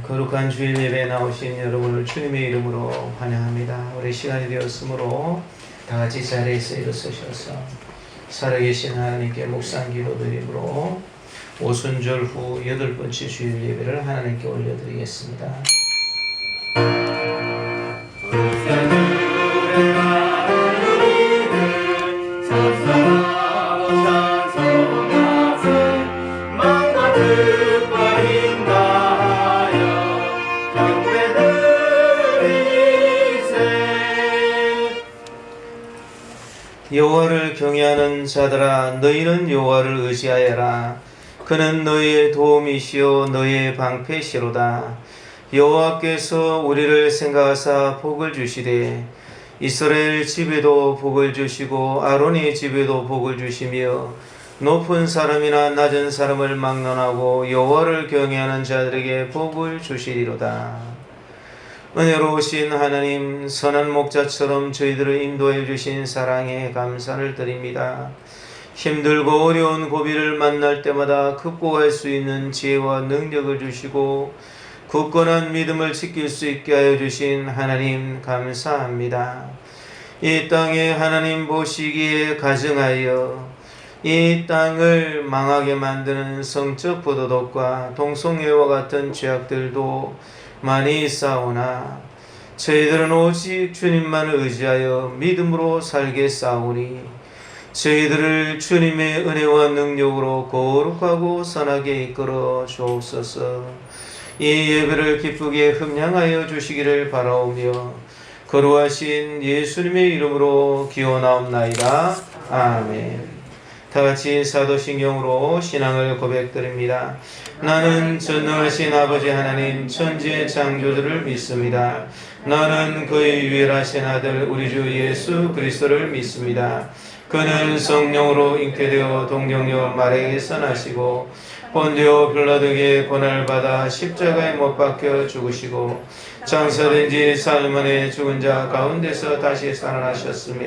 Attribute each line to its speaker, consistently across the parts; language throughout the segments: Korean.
Speaker 1: 거룩한 주일 예배에 나오신 여러분을 주님의 이름으로 환영합니다. 우리 시간이 되었으므로 다 같이 자리에서 일어서셔서 살아계신 하나님께 묵상 기도드림으로 오순절 후 8번째 주일 예배를 하나님께 올려드리겠습니다. 여호와를 경외하는 자들아, 너희는 여호와를 의지하여라. 그는 너희의 도움이시요 너희의 방패시로다. 여호와께서 우리를 생각하사 복을 주시되 이스라엘 집에도 복을 주시고 아론의 집에도 복을 주시며 높은 사람이나 낮은 사람을 막론하고 여호와를 경외하는 자들에게 복을 주시리로다. 은혜로우신 하나님, 선한 목자처럼 저희들을 인도해 주신 사랑에 감사를 드립니다. 힘들고 어려운 고비를 만날 때마다 극복할 수 있는 지혜와 능력을 주시고 굳건한 믿음을 지킬 수 있게 하여 주신 하나님 감사합니다. 이 땅에 하나님 보시기에 가증하여 이 땅을 망하게 만드는 성적 부도덕과 동성애와 같은 죄악들도 많이 있사오나 저희들은 오직 주님만을 의지하여 믿음으로 살겠사오니 저희들을 주님의 은혜와 능력으로 거룩하고 선하게 이끌어 주옵소서. 이 예배를 기쁘게 흠양하여 주시기를 바라오며 거룩하신 예수님의 이름으로 기원하옵나이다. 아멘. 다같이 사도신경으로 신앙을 고백드립니다. 나는 전능하신 아버지 하나님 천지의 창조주를 믿습니다. 나는 그의 유일하신 아들 우리 주 예수 그리스도를 믿습니다. 그는 성령으로 잉태되어 동정녀 마리아에게서 나시고 본디오 빌라도에게 고난을 받아 십자가에 못 박혀 죽으시고 장사된 지 사흘 만에 죽은 자 가운데서 다시 살아나셨으며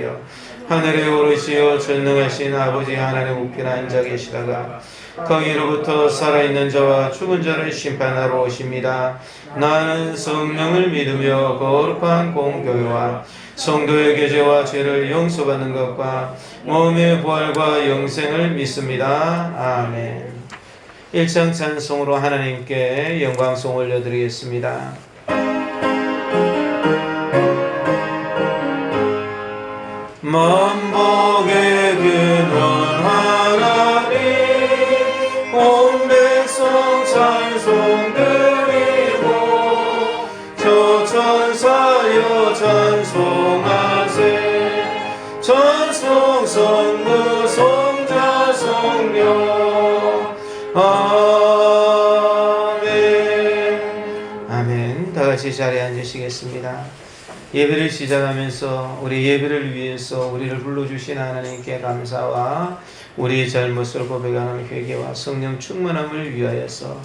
Speaker 1: 하늘에 오르시어 전능하신 아버지 하나님 우편에 앉아 계시다가 거기로부터 살아있는 자와 죽은 자를 심판하러 오십니다. 나는 성령을 믿으며 거룩한 공교회와 성도의 교제와 죄를 용서받는 것과 몸의 부활과 영생을 믿습니다. 아멘. 1장 찬송으로 하나님께 영광송 올려드리겠습니다. 만복의 근원 하나님 온 백성 찬송 드리고 저 천사여 찬송하세 찬송 성부 성자 성령 아멘. 아멘. 다같이 자리에 앉으시겠습니다. 예배를 시작하면서 우리 예배를 위해서 우리를 불러주신 하나님께 감사와 우리의 잘못을 고백하는 회개와 성령 충만함을 위하여서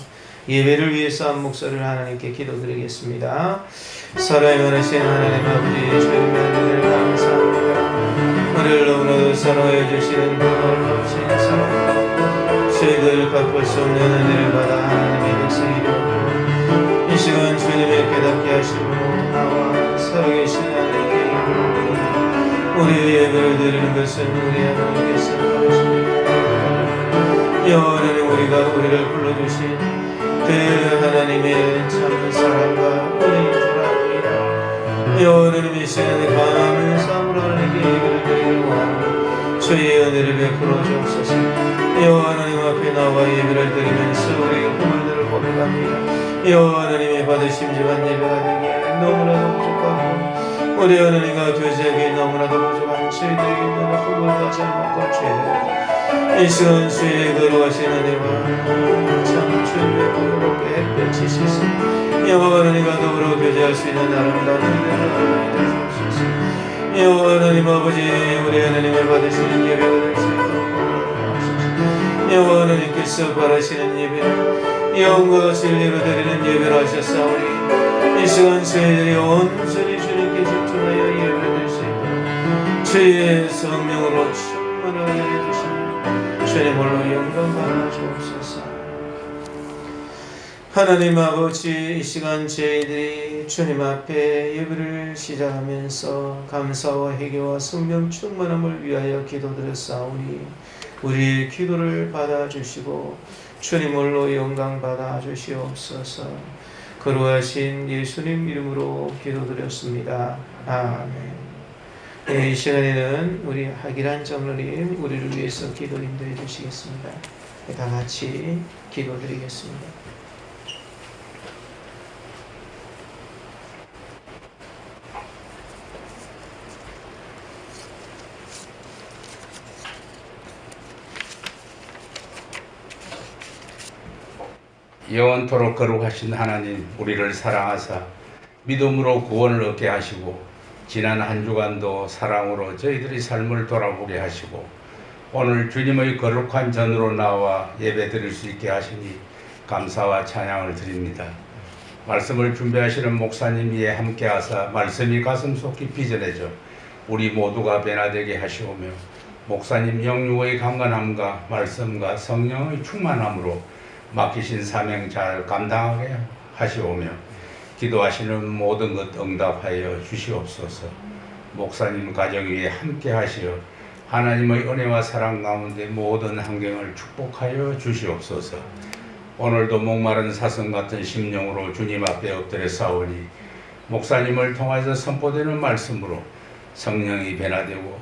Speaker 1: 예배를 위해서 한 목소리를 하나님께 기도드리겠습니다. 사랑이 많으신 하나님 아버지 주님의 은혜를 감사합니다. 우리를 너무나도 사랑해 주시는 그 놀라우신 사랑 저희들 갚을 수 없는 은혜를 받아 하나님의 백성이 되었고 이 시간 주님의 깨닫게 하시고 나와 살아계신 하나님께 우리의 예배를 드리는 것은 우리 하나님께서 하십니다. 여호와는 우리가 우리를 불러주신 그 하나님의 참 사랑과 은혜인 줄 압니다. 여호와는 이 시간에 감사함으로 하나님께 예배를 드리기를 원하고 주의 은혜를 베풀어 주옵소서. 여호와 하나님 앞에 나와 예배를 드리면서 우리의 허물들을 고백합니다. 여호와 하나님의 받으심지만 예배가 되기에 너무나도 부족하고 우리 하나님과 교제하기에 너무나도 부족한 저희들에게 있는 허물과 잘못과 죄들 이 시간 주의 거룩하신 은혜와 참 주님의 공로롭게 햇볕이시소 여호와 하나님과 더불어 교제할 수 있는 아름다운 은혜를 주옵소서. 여호와 하나님 아버지 우리 하나님을 받으시는 예배가 될 수 있도록 도와주옵소서. 여호와 하나님께서 바라시는 예배는 영과 진리로 드리는 예배를 하셨사오니 이 시간 저희들이 온전히 주님께 집중하여 예배를 드릴 수 있도록 주의 성령으로 충만하게 해주시니 주님 홀로 영광 받아 주옵소서. 하나님 아버지, 이 시간 저희들이 주님 앞에 예배를 시작하면서 감사와 회개와 성령 충만함을 위하여 기도드렸사오니 우리의 기도를 받아주시고 주님으로 영광 받아주시옵소서. 거룩하신 예수님 이름으로 기도드렸습니다. 아멘. 이 시간에는 우리 하기란 장로님 우리를 위해서 기도 인도해 주시겠습니다. 다 같이 기도드리겠습니다.
Speaker 2: 영원토록 거룩하신 하나님, 우리를 사랑하사 믿음으로 구원을 얻게 하시고 지난 한 주간도 사랑으로 저희들의 삶을 돌아보게 하시고 오늘 주님의 거룩한 전으로 나와 예배드릴 수 있게 하시니 감사와 찬양을 드립니다. 말씀을 준비하시는 목사님 위에 함께하사 말씀이 가슴속 깊이 전해져 우리 모두가 변화되게 하시오며 목사님 영육의 강건함과 말씀과 성령의 충만함으로 맡기신 사명 잘 감당하게 하시오며 기도하시는 모든 것 응답하여 주시옵소서. 목사님 가정 위에 함께 하시어 하나님의 은혜와 사랑 가운데 모든 환경을 축복하여 주시옵소서. 오늘도 목마른 사슴 같은 심령으로 주님 앞에 엎드려 싸우니 목사님을 통해서 선포되는 말씀으로 성령이 변화되고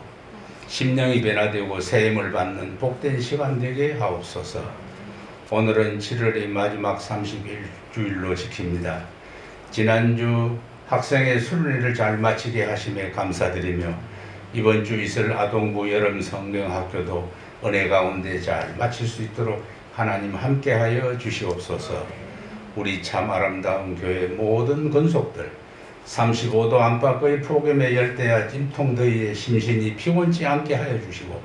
Speaker 2: 심령이 변화되고 세임을 받는 복된 시간 되게 하옵소서. 오늘은 7월의 마지막 30일 주일로 지킵니다. 지난주 학생의 수련회를 잘 마치게 하심에 감사드리며 이번 주 있을 아동부 여름 성경학교도 은혜 가운데 잘 마칠 수 있도록 하나님 함께하여 주시옵소서. 우리 참 아름다운 교회 모든 건속들 35도 안팎의 폭염의 열대야 찜통더위에 심신이 피곤치 않게 하여 주시고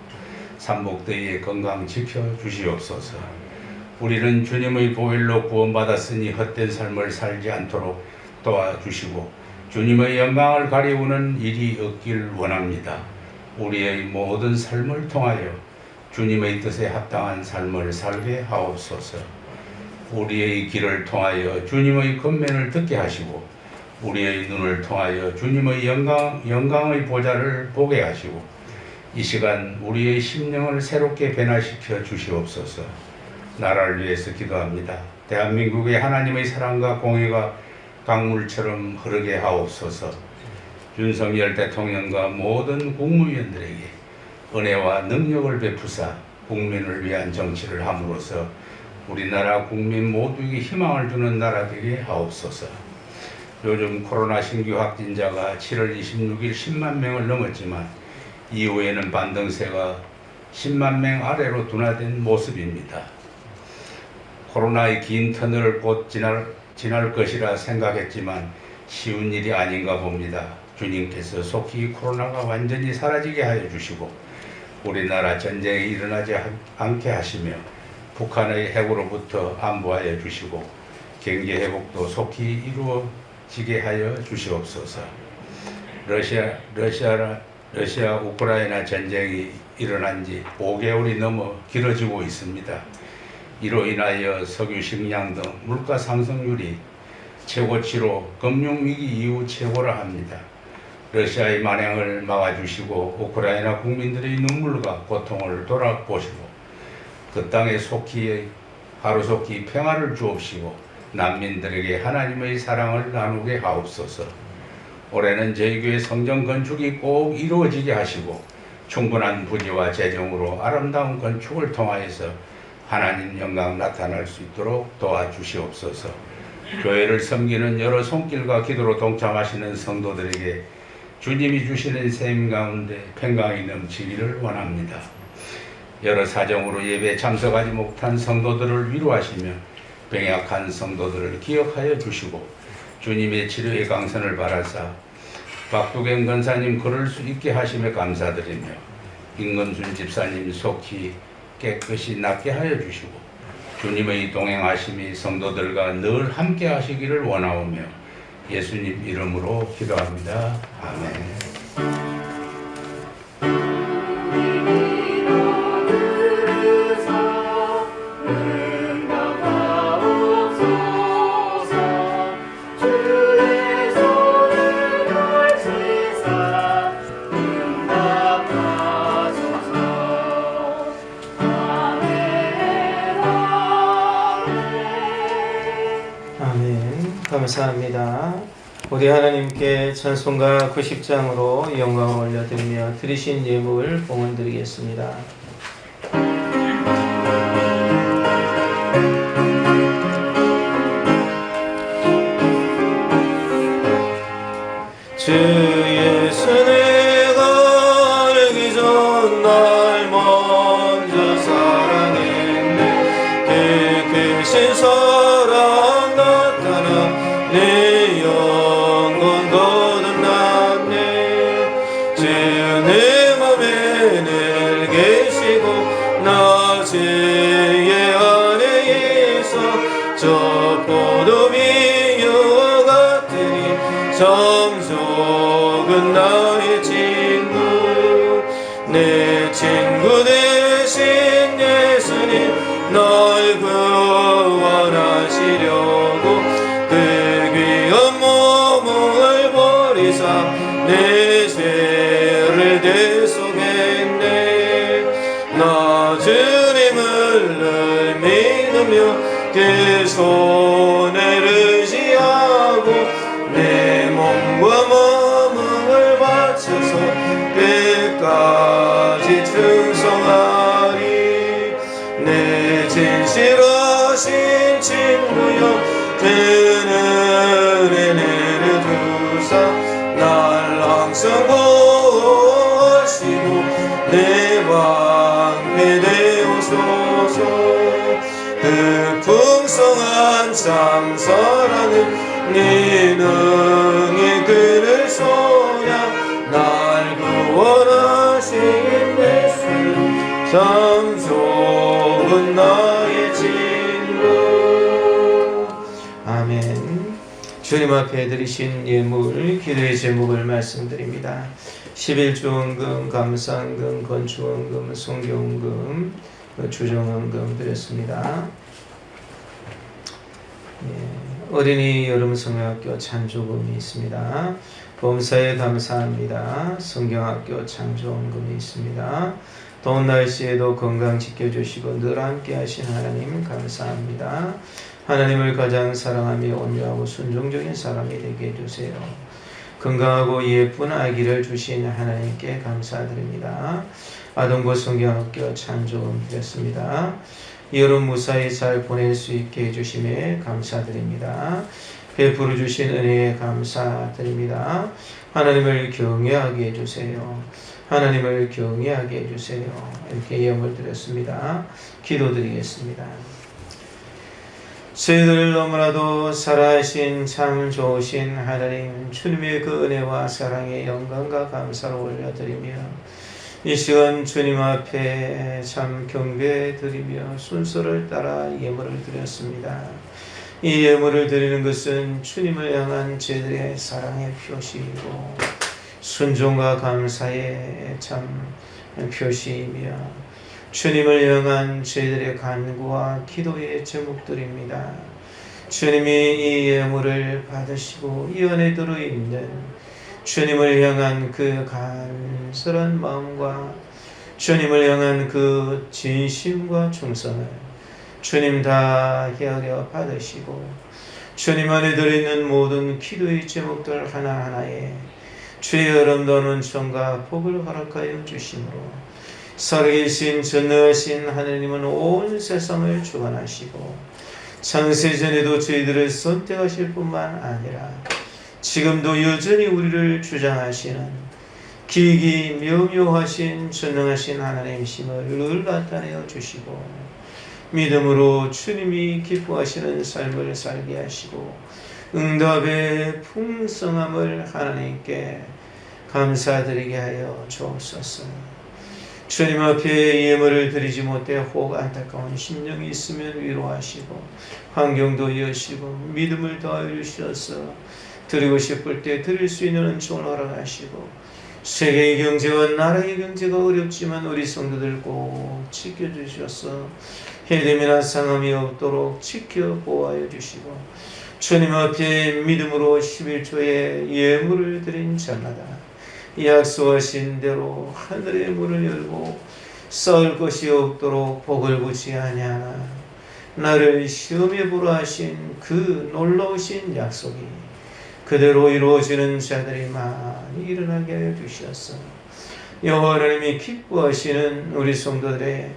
Speaker 2: 삼복더위에 건강 지켜 주시옵소서. 우리는 주님의 보혈로 구원받았으니 헛된 삶을 살지 않도록 도와주시고 주님의 영광을 가리우는 일이 없길 원합니다. 우리의 모든 삶을 통하여 주님의 뜻에 합당한 삶을 살게 하옵소서. 우리의 길을 통하여 주님의 권면을 듣게 하시고 우리의 눈을 통하여 주님의 영광의 보좌를 보게 하시고 이 시간 우리의 심령을 새롭게 변화시켜 주시옵소서. 나라를 위해서 기도합니다. 대한민국의 하나님의 사랑과 공의가 강물처럼 흐르게 하옵소서. 윤석열 대통령과 모든 국무위원들에게 은혜와 능력을 베푸사 국민을 위한 정치를 함으로써 우리나라 국민 모두에게 희망을 주는 나라 되게 하옵소서. 요즘 코로나 신규 확진자가 7월 26일 10만 명을 넘었지만 이후에는 반등세가 10만 명 아래로 둔화된 모습입니다. 코로나의 긴 터널을 곧 지날 것이라 생각했지만 쉬운 일이 아닌가 봅니다. 주님께서 속히 코로나가 완전히 사라지게 하여 주시고 우리나라 전쟁이 일어나지 않게 하시며 북한의 핵으로부터 안보하여 주시고 경제 회복도 속히 이루어지게 하여 주시옵소서. 러시아 우크라이나 전쟁이 일어난 지 5개월이 넘어 길어지고 있습니다. 이로 인하여 석유, 식량 등 물가 상승률이 최고치로 금융위기 이후 최고라 합니다. 러시아의 만행을 막아주시고 우크라이나 국민들의 눈물과 고통을 돌아보시고 그 땅에 하루속히 평화를 주옵시고 난민들에게 하나님의 사랑을 나누게 하옵소서. 올해는 저희 교회 성전 건축이 꼭 이루어지게 하시고 충분한 부지와 재정으로 아름다운 건축을 통하여서 하나님 영광 나타날 수 있도록 도와주시옵소서. 교회를 섬기는 여러 손길과 기도로 동참하시는 성도들에게 주님이 주시는 셈 가운데 평강이 넘치기를 원합니다. 여러 사정으로 예배에 참석하지 못한 성도들을 위로하시며 병약한 성도들을 기억하여 주시고 주님의 치료의 강선을 바라사 박두경 권사님 걸을 수 있게 하심에 감사드리며 임금순 집사님 속히 깨끗이 낫게 하여 주시고 주님의 동행하심이 성도들과 늘 함께 하시기를 원하오며 예수님 이름으로 기도합니다. 아멘.
Speaker 3: 들으사 응답하옵소서.
Speaker 1: 감사합니다. 우리 하나님께 찬송가 90장으로 영광을 올려드리며 드리신 예물 봉헌 드리겠습니다. 주 예수 내가 알기 전 날 먼저 사랑했네. 그 크신 사랑 나타나 내 영혼 거듭났네. 주 내 맘에 늘 계시고 나 죄의 안에서 저 포도비유와 같으니 정족은 나의 친구. 내 친구 대신 예수님 날 구원하시려고 그 귀한 몸을 버리사 내 죄를 대속했네. 나 주님을 늘 믿으며 그 손을 의지하고 내 몸과 마음을 바쳐서 끝까지 충성하리. 내 진실하신 친구여 그 은혜 내려주사 날 항상 보호하시고 내 방패 되옵소서. 그 풍성한 참 사랑은 네 능히 그를 소야 날 구원하신 예수는 참 좋은 나의 친구. 아멘. 주님 앞에 드리신 예물 기도의 제목을 말씀드립니다. 11조원금, 감사원금, 건축원금, 성교원금, 주정원금 드렸습니다. 어린이 여름성경학교 찬조금이 있습니다. 범사에 감사합니다. 성경학교 찬조원금이 있습니다. 더운 날씨에도 건강 지켜주시고 늘 함께 하신 하나님 감사합니다. 하나님을 가장 사랑하며 온유하고 순종적인 사람이 되게 해주세요. 건강하고 예쁜 아기를 주신 하나님께 감사드립니다. 아동고 성경학교 찬조금 드렸습니다. 여름 무사히 잘 보낼 수 있게 해주심에 감사드립니다. 베풀어 주신 은혜에 감사드립니다. 하나님을 경외하게 해주세요. 하나님을 경외하게 해주세요. 이렇게 예물 드렸습니다. 기도드리겠습니다. 저희들 너무나도 살아계신 참 좋으신 하나님, 주님의 그 은혜와 사랑의 영광과 감사를 올려드리며 이 시간 주님 앞에 참 경배드리며 순서를 따라 예물을 드렸습니다. 이 예물을 드리는 것은 주님을 향한 저희들의 사랑의 표시이고 순종과 감사의 참 표시이며 주님을 향한 저희들의 간구와 기도의 제목들입니다. 주님이 이 예물을 받으시고 이 안에 들어있는 주님을 향한 그 간절한 마음과 주님을 향한 그 진심과 충성을 주님 다 헤아려 받으시고 주님 안에 들어있는 모든 기도의 제목들 하나하나에 주의 아름다운 은총과 복을 허락하여 주심으로 살아계신 전능하신 하나님은 온 세상을 주관하시고 창세전에도 저희들을 선택하실 뿐만 아니라 지금도 여전히 우리를 주장하시는 기기 묘묘하신 전능하신 하나님이심을 늘 나타내어 주시고 믿음으로 주님이 기뻐하시는 삶을 살게 하시고 응답의 풍성함을 하나님께 감사드리게 하여 주옵소서. 주님 앞에 예물을 드리지 못해 혹 안타까운 심령이 있으면 위로하시고 환경도 여시고 믿음을 더하여 주셔서 드리고 싶을 때 드릴 수 있는 은총을 허락하시고 세계의 경제와 나라의 경제가 어렵지만 우리 성도들 꼭 지켜주셔서 해됨이나 상함이 없도록 지켜 보호하여 주시고 주님 앞에 믿음으로 11조의 예물을 드린 자마다 약속하신 대로 하늘의 문을 열고 썩을 것이 없도록 복을 붙이 아니하나 나를 시험에 보라 하신 그 놀라우신 약속이 그대로 이루어지는 자들이 많이 일어나게 하여 주시옵소서. 여호와 하나님이 기뻐하시는 우리 성도들의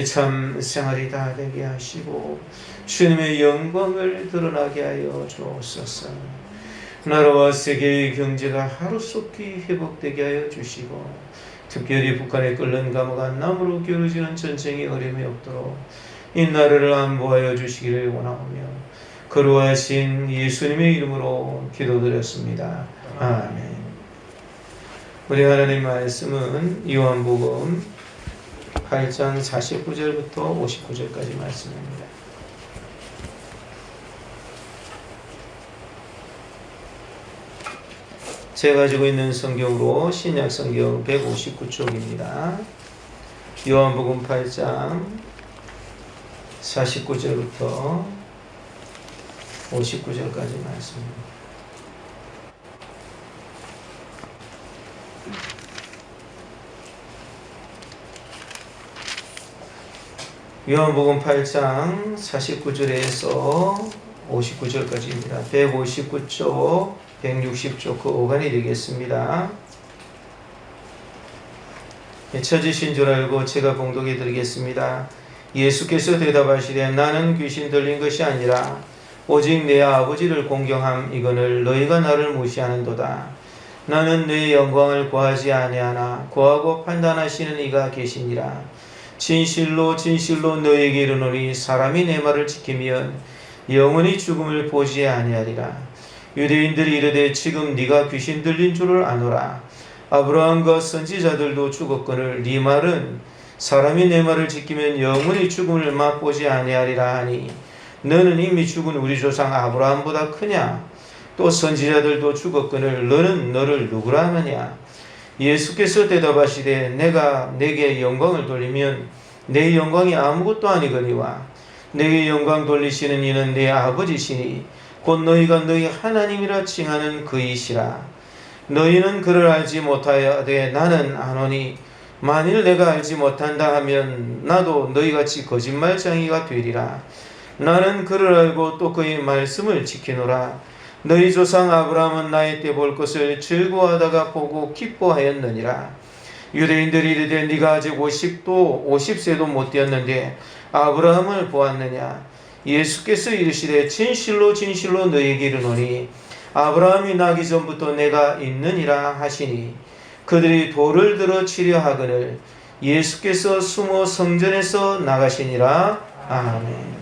Speaker 1: 참 생활이 다 되게 하시고 주님의 영광을 드러나게 하여 주옵소서. 나라와 세계의 경제가 하루속히 회복되게 하여 주시고 특별히 북한에 끓는 감옥 남으로 겨루지는 전쟁이 어려움이 없도록 이 나라를 안보하여 주시기를 원하오며 거룩하신 예수님의 이름으로 기도드렸습니다. 아멘. 우리 하나님 말씀은 요한복음 8장 49절부터 59절까지 말씀입니다. 제가 가지고 있는 성경으로 신약 성경 159쪽입니다. 요한복음 8장 49절부터 59절까지 말씀입니다. 요한복음 8장 49절에서 59절까지입니다. 159쪽, 160쪽 그 오간이 되겠습니다. 찾으신 줄 알고 제가 봉독해 드리겠습니다. 예수께서 대답하시되 나는 귀신 들린 것이 아니라 오직 내 아버지를 공경함 이거늘 너희가 나를 무시하는도다. 나는 내 영광을 구하지 아니하나 구하고 판단하시는 이가 계시니라. 진실로 진실로 너희에게 이르노니 사람이 내 말을 지키면 영원히 죽음을 보지 아니하리라. 유대인들이 이르되 지금 네가 귀신 들린 줄을 아노라. 아브라함과 선지자들도 죽었거늘 네 말은 사람이 내 말을 지키면 영원히 죽음을 맛보지 아니하리라 하니 너는 이미 죽은 우리 조상 아브라함보다 크냐? 또 선지자들도 죽었거늘 너는 너를 누구라 하느냐? 예수께서 대답하시되 내가 내게 영광을 돌리면 내 영광이 아무것도 아니거니와 내게 영광 돌리시는 이는 내 아버지시니 곧 너희가 너희 하나님이라 칭하는 그이시라. 너희는 그를 알지 못하여되 나는 아노니 만일 내가 알지 못한다 하면 나도 너희같이 거짓말쟁이가 되리라. 나는 그를 알고 또 그의 말씀을 지키노라. 너희 조상 아브라함은 나이 때 볼 것을 즐거워하다가 보고 기뻐하였느니라. 유대인들이 이르되 네가 아직 50세도 못 되었는데 아브라함을 보았느냐? 예수께서 이르시되 진실로 진실로 너희에게 이르노니 아브라함이 나기 전부터 내가 있느니라 하시니 그들이 돌을 들어 치려 하거늘 예수께서 숨어 성전에서 나가시니라. 아멘.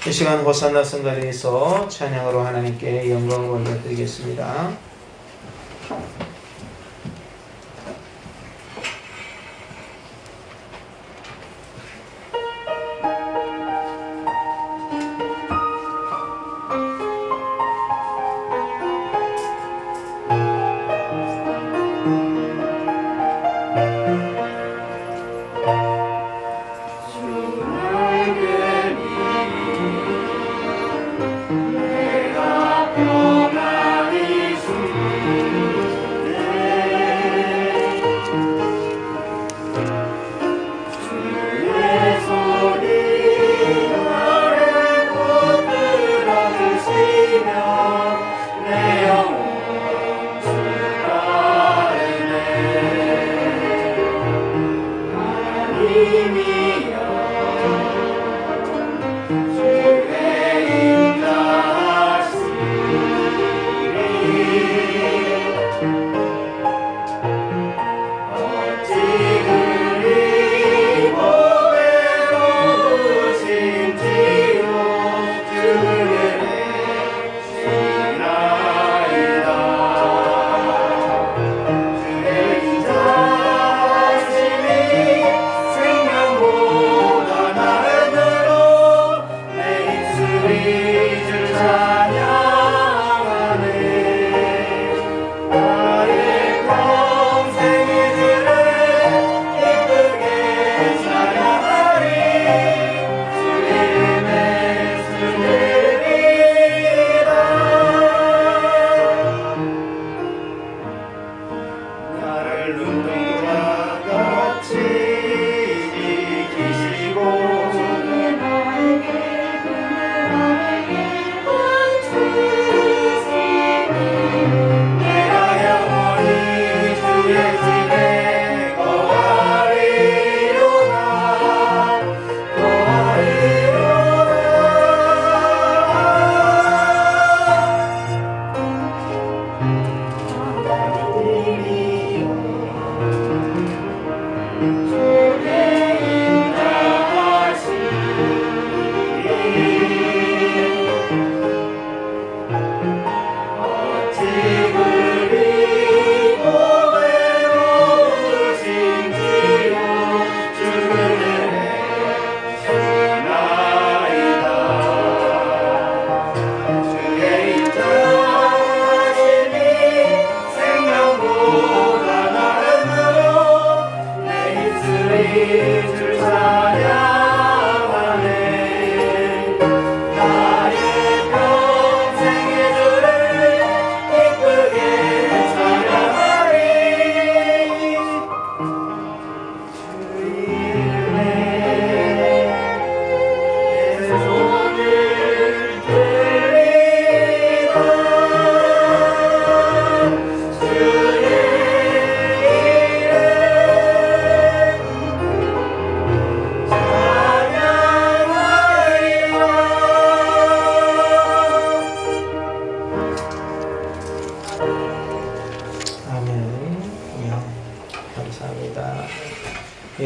Speaker 1: 이 시간 호산나 성가대에서 찬양으로 하나님께 영광을 올려드리겠습니다.
Speaker 3: 눈동자 같이 지키시고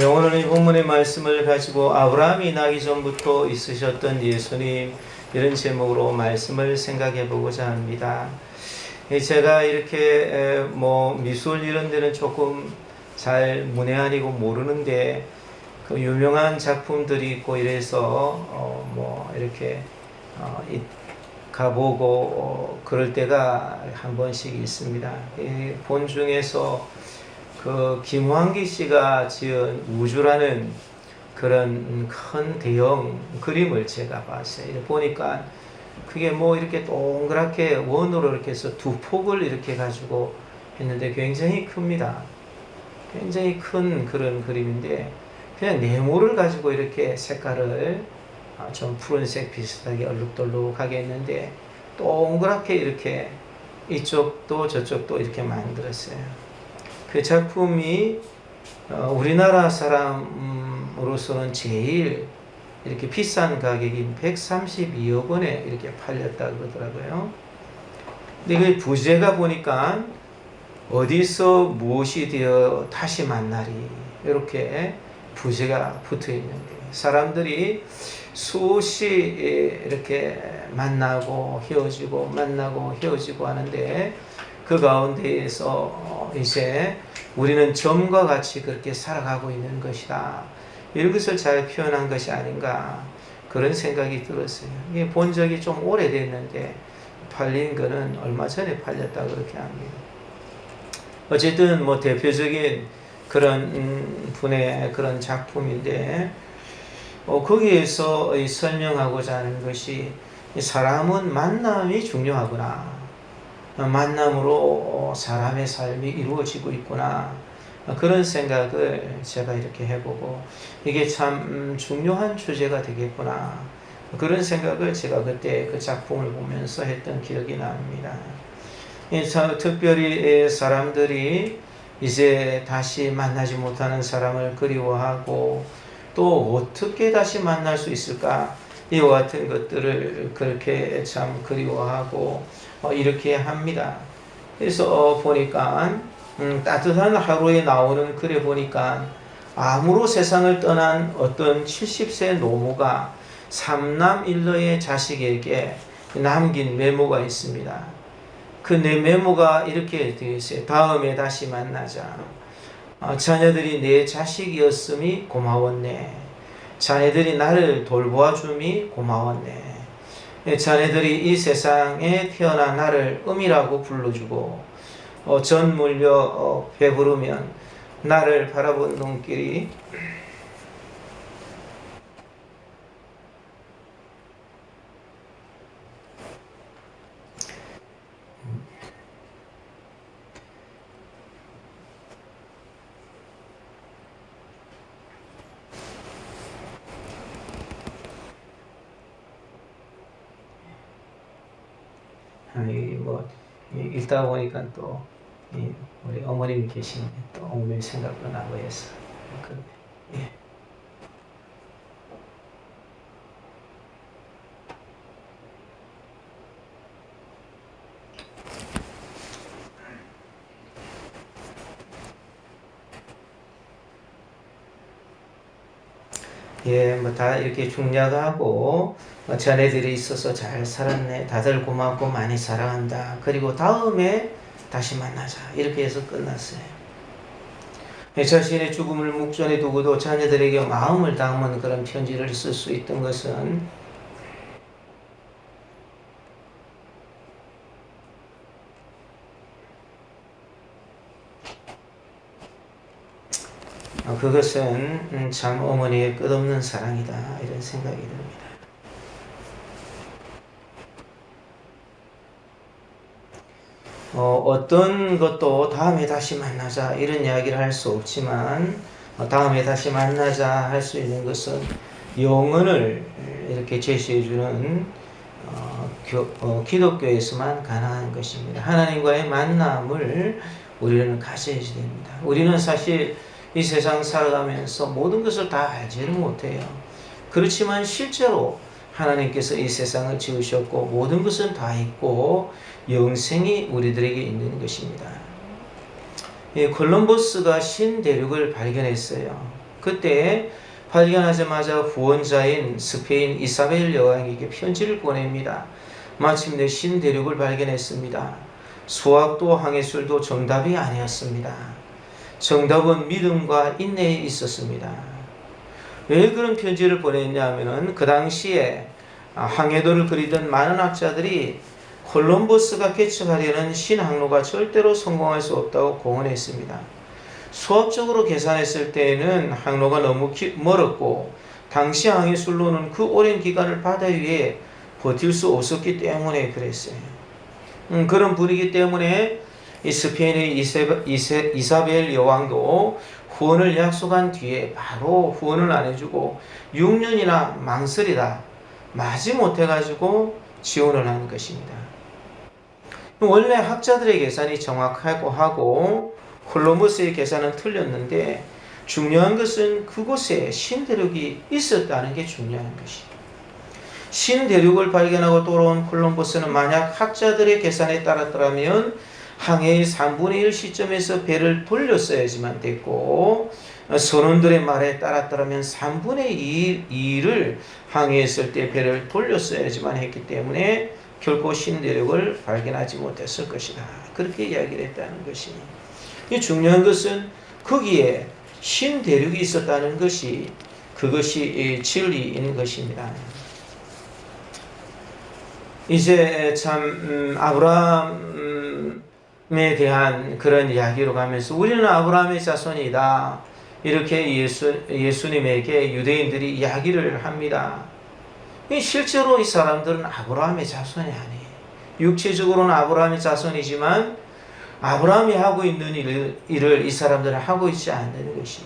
Speaker 1: 오늘 이 본문의 말씀을 가지고 아브라함이 나기 전부터 있으셨던 예수님, 이런 제목으로 말씀을 생각해 보고자 합니다. 제가 이렇게 미술 이런 데는 조금 잘 문외한이고 모르는데 그 유명한 작품들이 있고 이래서 이렇게 가보고 그럴 때가 한 번씩 있습니다. 본 중에서 그 김환기 씨가 지은 우주라는 그런 큰 대형 그림을 제가 봤어요. 보니까 그게 이렇게 동그랗게 원으로 이렇게 해서 두 폭을 이렇게 가지고 했는데 굉장히 큽니다. 굉장히 큰 그런 그림인데 그냥 네모를 가지고 이렇게 색깔을 좀 푸른색 비슷하게 얼룩덜룩하게 했는데 동그랗게 이렇게 이쪽도 저쪽도 이렇게 만들었어요. 그 작품이 우리나라 사람으로서는 제일 이렇게 비싼 가격인 132억 원에 이렇게 팔렸다 그러더라고요. 근데 그 부제가 보니까 어디서 무엇이 되어 다시 만나리 이렇게 부제가 붙어 있는 거예요. 사람들이 수없이 이렇게 만나고 헤어지고 만나고 헤어지고 하는데 그 가운데에서 이제 우리는 점과 같이 그렇게 살아가고 있는 것이다. 이것을 잘 표현한 것이 아닌가 그런 생각이 들었어요. 이게 본 적이 좀 오래됐는데 팔린 거는 얼마 전에 팔렸다 그렇게 합니다. 어쨌든 대표적인 그런 분의 그런 작품인데 거기에서 설명하고자 하는 것이 사람은 만남이 중요하구나. 만남으로 사람의 삶이 이루어지고 있구나. 그런 생각을 제가 이렇게 해보고 이게 참 중요한 주제가 되겠구나. 그런 생각을 제가 그때 그 작품을 보면서 했던 기억이 납니다. 특별히 사람들이 이제 다시 만나지 못하는 사람을 그리워하고 또 어떻게 다시 만날 수 있을까? 이와 같은 것들을 그렇게 참 그리워하고 이렇게 합니다. 그래서 보니까 따뜻한 하루에 나오는 글에 보니까 암으로 세상을 떠난 어떤 70세 노모가 3남 1노의 자식에게 남긴 메모가 있습니다. 그 내 메모가 이렇게 되어 있어요. 다음에 다시 만나자. 자녀들이 내 자식이었음이 고마웠네. 자네들이 나를 돌보아줌이 고마웠네. 자네들이 이 세상에 태어난 나를 음이라고 불러주고 전 물려 배부르면 나를 바라본 눈길이 읽다 보니까 또 우리 어머님이 계시는데 또 어머님 생각도 나고 해서 예. 다 이렇게 중략하고 자네들이 있어서 잘 살았네. 다들 고맙고 많이 사랑한다. 그리고 다음에 다시 만나자. 이렇게 해서 끝났어요. 자신의 죽음을 목전에 두고도 자녀들에게 마음을 담은 그런 편지를 쓸 수 있던 것은 그것은 참 어머니의 끝없는 사랑이다. 이런 생각이 듭니다. 어떤 것도 다음에 다시 만나자 이런 이야기를 할 수 없지만 다음에 다시 만나자 할 수 있는 것은 영혼을 이렇게 제시해주는 기독교에서만 가능한 것입니다. 하나님과의 만남을 우리는 가져야 됩니다. 우리는 사실 이 세상 살아가면서 모든 것을 다 알지는 못해요. 그렇지만 실제로 하나님께서 이 세상을 지으셨고 모든 것은 다 있고 영생이 우리들에게 있는 것입니다. 콜럼버스가 신대륙을 발견했어요. 그때 발견하자마자 후원자인 스페인 이사벨 여왕에게 편지를 보냅니다. 마침내 신대륙을 발견했습니다. 수학도 항해술도 정답이 아니었습니다. 정답은 믿음과 인내에 있었습니다. 왜 그런 편지를 보냈냐면은 그 당시에 항해도를 그리던 많은 학자들이 콜럼버스가 개척하려는 신항로가 절대로 성공할 수 없다고 공언했습니다. 수학적으로 계산했을 때에는 항로가 너무 멀었고 당시 항해술로는 그 오랜 기간을 바다 위에 버틸 수 없었기 때문에 그랬어요. 그런 분위기 때문에 이 스페인의 이사벨 여왕도 후원을 약속한 뒤에 바로 후원을 안 해주고 6년이나 망설이다 마지못해가지고 지원을 한 것입니다. 원래 학자들의 계산이 정확하고 하고 콜럼버스의 계산은 틀렸는데 중요한 것은 그곳에 신대륙이 있었다는 게 중요한 것이에요. 신대륙을 발견하고 돌아온 콜럼버스는 만약 학자들의 계산에 따랐더라면 항해의 3분의 1 시점에서 배를 돌렸어야지만 됐고 선원들의 말에 따랐더라면 3분의 2를 항해했을 때 배를 돌렸어야지만 했기 때문에 결코 신대륙을 발견하지 못했을 것이다. 그렇게 이야기를 했다는 것이. 이 중요한 것은 거기에 신대륙이 있었다는 것이 그것이 진리인 것입니다. 이제 참 아브라함에 대한 그런 이야기로 가면서 우리는 아브라함의 자손이다. 이렇게 예수님에게 유대인들이 이야기를 합니다. 실제로 이 사람들은 아브라함의 자손이 아니에요. 육체적으로는 아브라함의 자손이지만 아브라함이 하고 있는 일을 이 사람들은 하고 있지 않는 것이.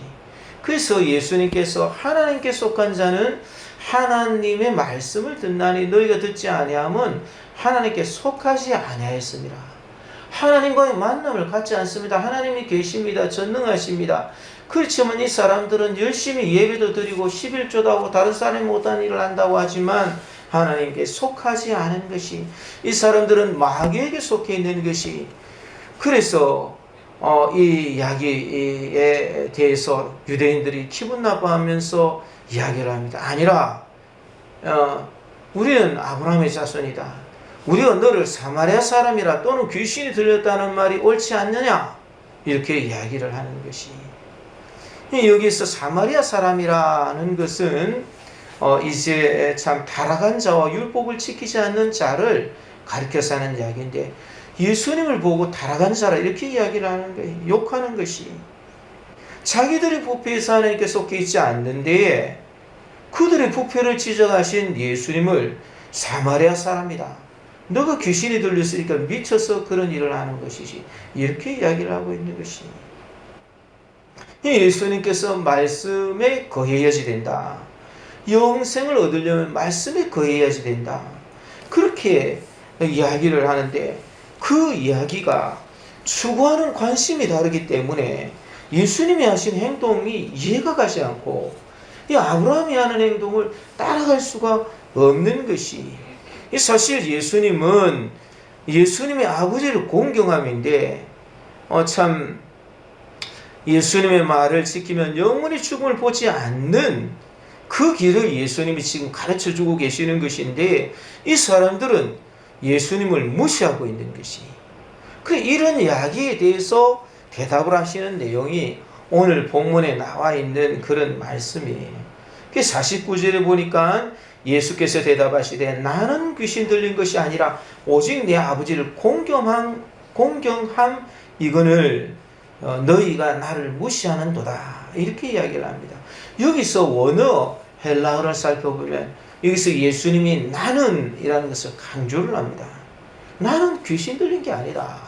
Speaker 1: 그래서 예수님께서 하나님께 속한 자는 하나님의 말씀을 듣나니 너희가 듣지 아니하면 하나님께 속하지 아니하였습니다. 하나님과의 만남을 갖지 않습니다. 하나님이 계십니다. 전능하십니다. 그렇지만 이 사람들은 열심히 예배도 드리고 11조도 하고 다른 사람이 못한 일을 한다고 하지만 하나님께 속하지 않은 것이, 이 사람들은 마귀에게 속해 있는 것이. 그래서 이 이야기에 대해서 유대인들이 기분 나빠하면서 이야기를 합니다. 아니라 우리는 아브라함의 자손이다. 우리가 너를 사마리아 사람이라 또는 귀신이 들렸다는 말이 옳지 않느냐, 이렇게 이야기를 하는 것이. 여기서 사마리아 사람이라는 것은 이제 참 타락한 자와 율법을 지키지 않는 자를 가리켜서 하는 이야기인데, 예수님을 보고 타락한 자라 이렇게 이야기를 하는 거예요. 욕하는 것이. 자기들의 부패에서 하나님께 속해 있지 않는데 그들의 부패를 지적하신 예수님을 사마리아 사람이다, 너가 귀신이 들렸으니까 미쳐서 그런 일을 하는 것이지, 이렇게 이야기를 하고 있는 것이. 예수님께서 말씀에 거해야지 된다. 영생을 얻으려면 말씀에 거해야지 된다. 그렇게 이야기를 하는데 그 이야기가 추구하는 관심이 다르기 때문에 예수님이 하신 행동이 이해가 가지 않고 이 아브라함이 하는 행동을 따라갈 수가 없는 것이. 사실 예수님은 예수님의 아버지를 공경함인데 참 예수님의 말을 지키면 영원히 죽음을 보지 않는 그 길을 예수님이 지금 가르쳐주고 계시는 것인데 이 사람들은 예수님을 무시하고 있는 것이. 이런 이야기에 대해서 대답을 하시는 내용이 오늘 본문에 나와 있는 그런 말씀이에요. 49절에 보니까 예수께서 대답하시되 나는 귀신 들린 것이 아니라 오직 내 아버지를 공경함 이거늘 너희가 나를 무시하는도다, 이렇게 이야기를 합니다. 여기서 원어 헬라어를 살펴보면 여기서 예수님이 나는 이라는 것을 강조를 합니다. 나는 귀신 들린 게 아니다.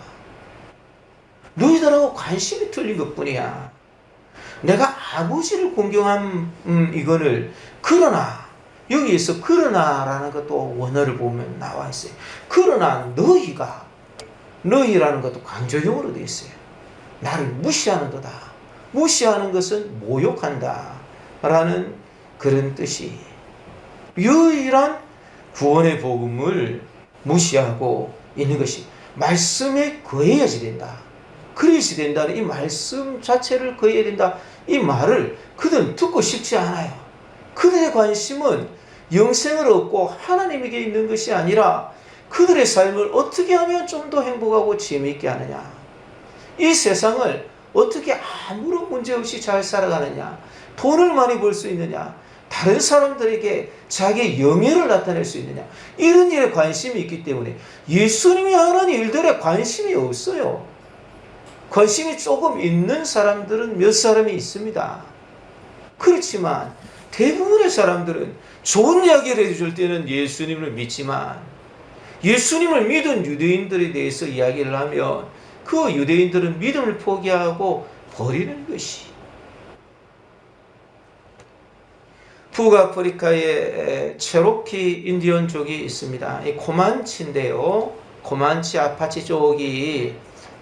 Speaker 1: 너희들하고 관심이 틀린 것뿐이야. 내가 아버지를 공경함 이거를 그러나, 여기에서 그러나라는 것도 원어를 보면 나와 있어요. 그러나 너희가, 너희라는 것도 강조형으로 되어 있어요. 나를 무시하는도다. 무시하는 것은 모욕한다 라는 그런 뜻이. 유일한 구원의 복음을 무시하고 있는 것이. 말씀에 거해야지 된다. 그리시 된다는 이 말씀 자체를 거해야 된다. 이 말을 그들은 듣고 싶지 않아요. 그들의 관심은 영생을 얻고 하나님에게 있는 것이 아니라 그들의 삶을 어떻게 하면 좀 더 행복하고 재미있게 하느냐, 이 세상을 어떻게 아무런 문제 없이 잘 살아가느냐, 돈을 많이 벌 수 있느냐, 다른 사람들에게 자기의 영예를 나타낼 수 있느냐, 이런 일에 관심이 있기 때문에 예수님이 하는 일들에 관심이 없어요. 관심이 조금 있는 사람들은 몇 사람이 있습니다. 그렇지만 대부분의 사람들은 좋은 이야기를 해줄 때는 예수님을 믿지만 예수님을 믿은 유대인들에 대해서 이야기를 하면 그 유대인들은 믿음을 포기하고 버리는 것이. 북아프리카에 체로키 인디언족이 있습니다. 이 코만치인데요. 코만치 아파치 쪽이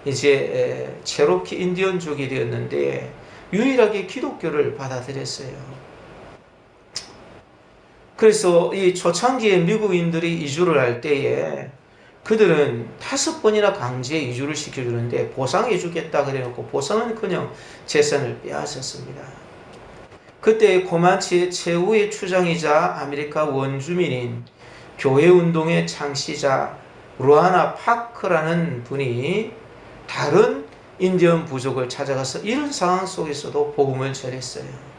Speaker 1: 이제 체로키 인디언족이 되었는데 유일하게 기독교를 받아들였어요. 그래서 이 초창기에 미국인들이 이주를 할 때에 그들은 5번이나 강제 이주를 시켜주는데 보상해 주겠다 그래놓고 보상은커녕 재산을 빼앗았습니다. 그때 코만치의 최후의 추장이자 아메리카 원주민인 교회운동의 창시자 루아나 파크라는 분이 다른 인디언 부족을 찾아가서 이런 상황 속에서도 복음을 전했어요.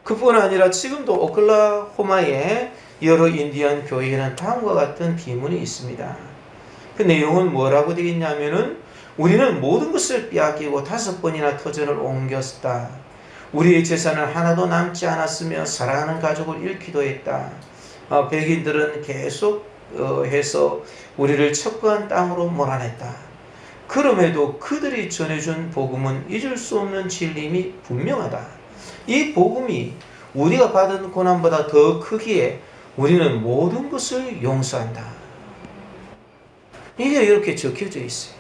Speaker 1: 그뿐 아니라 지금도 오클라호마에 여러 인디언 교회에는 다음과 같은 비문이 있습니다. 그 내용은 뭐라고 되어 있냐면은 우리는 모든 것을 빼앗기고 5번이나 터전을 옮겼다. 우리의 재산은 하나도 남지 않았으며 사랑하는 가족을 잃기도 했다. 백인들은 계속 해서 우리를 척박한 땅으로 몰아냈다. 그럼에도 그들이 전해준 복음은 잊을 수 없는 진리임이 분명하다. 이 복음이 우리가 받은 고난보다 더 크기에 우리는 모든 것을 용서한다. 이게 이렇게 적혀져 있어요.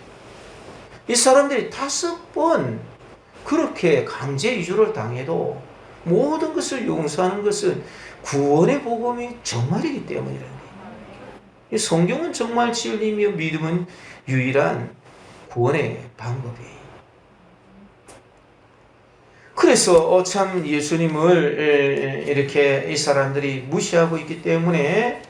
Speaker 1: 이 사람들이 5번 그렇게 강제 이주를 당해도 모든 것을 용서하는 것은 구원의 복음이 정말이기 때문이라는 거예요. 이 성경은 정말 진리이며 믿음은 유일한 구원의 방법이에요. 그래서 참 예수님을 이렇게 이 사람들이 무시하고 있기 때문에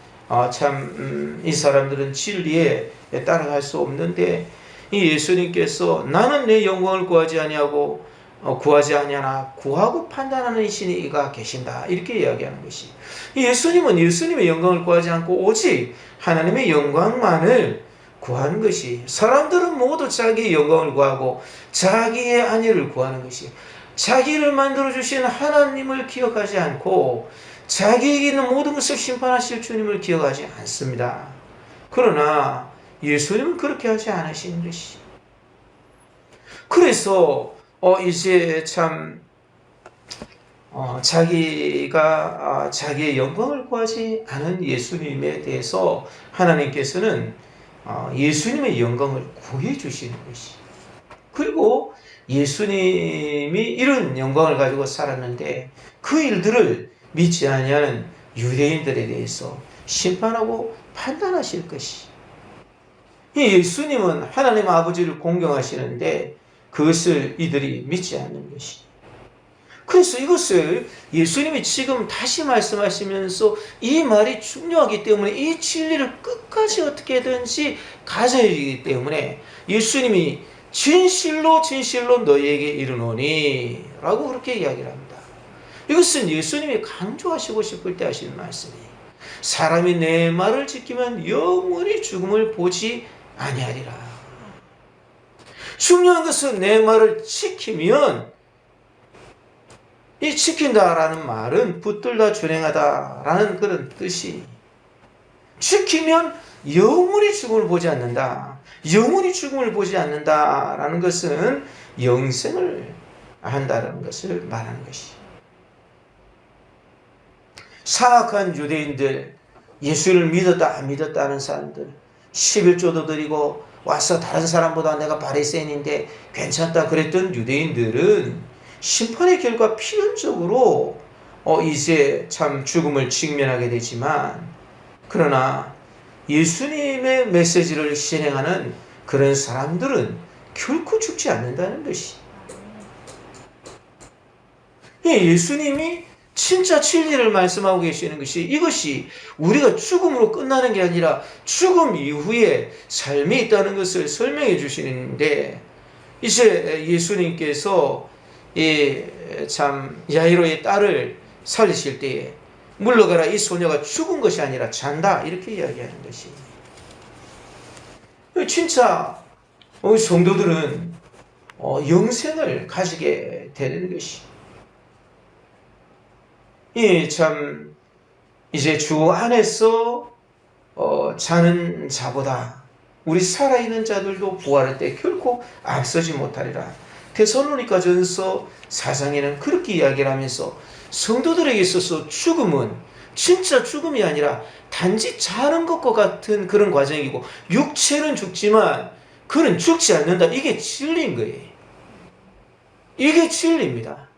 Speaker 1: 참 이 사람들은 진리에 따라갈 수 없는데 이 예수님께서 나는 내 영광을 구하지 아니하나 구하고 판단하는 신이 이가 계신다, 이렇게 이야기하는 것이. 예수님은 예수님의 영광을 구하지 않고 오직 하나님의 영광만을 구하는 것이. 사람들은 모두 자기의 영광을 구하고 자기의 안위를 구하는 것이. 자기를 만들어주신 하나님을 기억하지 않고 자기에게 있는 모든 것을 심판하실 주님을 기억하지 않습니다. 그러나 예수님은 그렇게 하지 않으신 것이. 그래서 이제 참 자기가 자기의 영광을 구하지 않은 예수님에 대해서 하나님께서는 예수님의 영광을 구해 주시는 것이. 그리고 예수님이 이런 영광을 가지고 살았는데 그 일들을 믿지 아니하는 유대인들에 대해서 심판하고 판단하실 것이. 이 예수님은 하나님 아버지를 공경하시는데 그것을 이들이 믿지 않는 것이. 그래서 이것을 예수님이 지금 다시 말씀하시면서 이 말이 중요하기 때문에 이 진리를 끝까지 어떻게든지 가져야 되기 때문에 예수님이 진실로 진실로 너희에게 이르노니 라고 그렇게 이야기를 합니다. 이것은 예수님이 강조하시고 싶을 때 하시는 말씀이에요. 사람이 내 말을 지키면 영원히 죽음을 보지 아니하리라. 중요한 것은 내 말을 지키면, 이 지킨다라는 말은 붙들다 준행하다라는 그런 뜻이, 지키면 영원히 죽음을 보지 않는다. 영원히 죽음을 보지 않는다라는 것은 영생을 한다는 것을 말하는 것이. 사악한 유대인들, 예수를 믿었다 안 믿었다는 사람들, 11조도 드리고 와서 다른 사람보다 내가 바리새인인데 괜찮다 그랬던 유대인들은 심판의 결과 필연적으로 이제 참 죽음을 직면하게 되지만, 그러나 예수님의 메시지를 실행하는 그런 사람들은 결코 죽지 않는다는 것이. 예수님이 진짜 진리를 말씀하고 계시는 것이, 이것이 우리가 죽음으로 끝나는 게 아니라 죽음 이후에 삶이 있다는 것을 설명해 주시는데, 이제 예수님께서 참 야이로의 딸을 살리실 때에 물러가라, 이 소녀가 죽은 것이 아니라 잔다, 이렇게 이야기하는 것이. 진짜 성도들은 영생을 가지게 되는 것이, 참 이제 주 안에서 자는 자보다 우리 살아있는 자들도 부활할 때 결코 앞서지 못하리라. 데살로니가전서 4장에는 그렇게 이야기를 하면서 성도들에게 있어서 죽음은 진짜 죽음이 아니라 단지 자는 것과 같은 그런 과정이고, 육체는 죽지만 그는 죽지 않는다. 이게 진리인 거예요. 이게 진리입니다.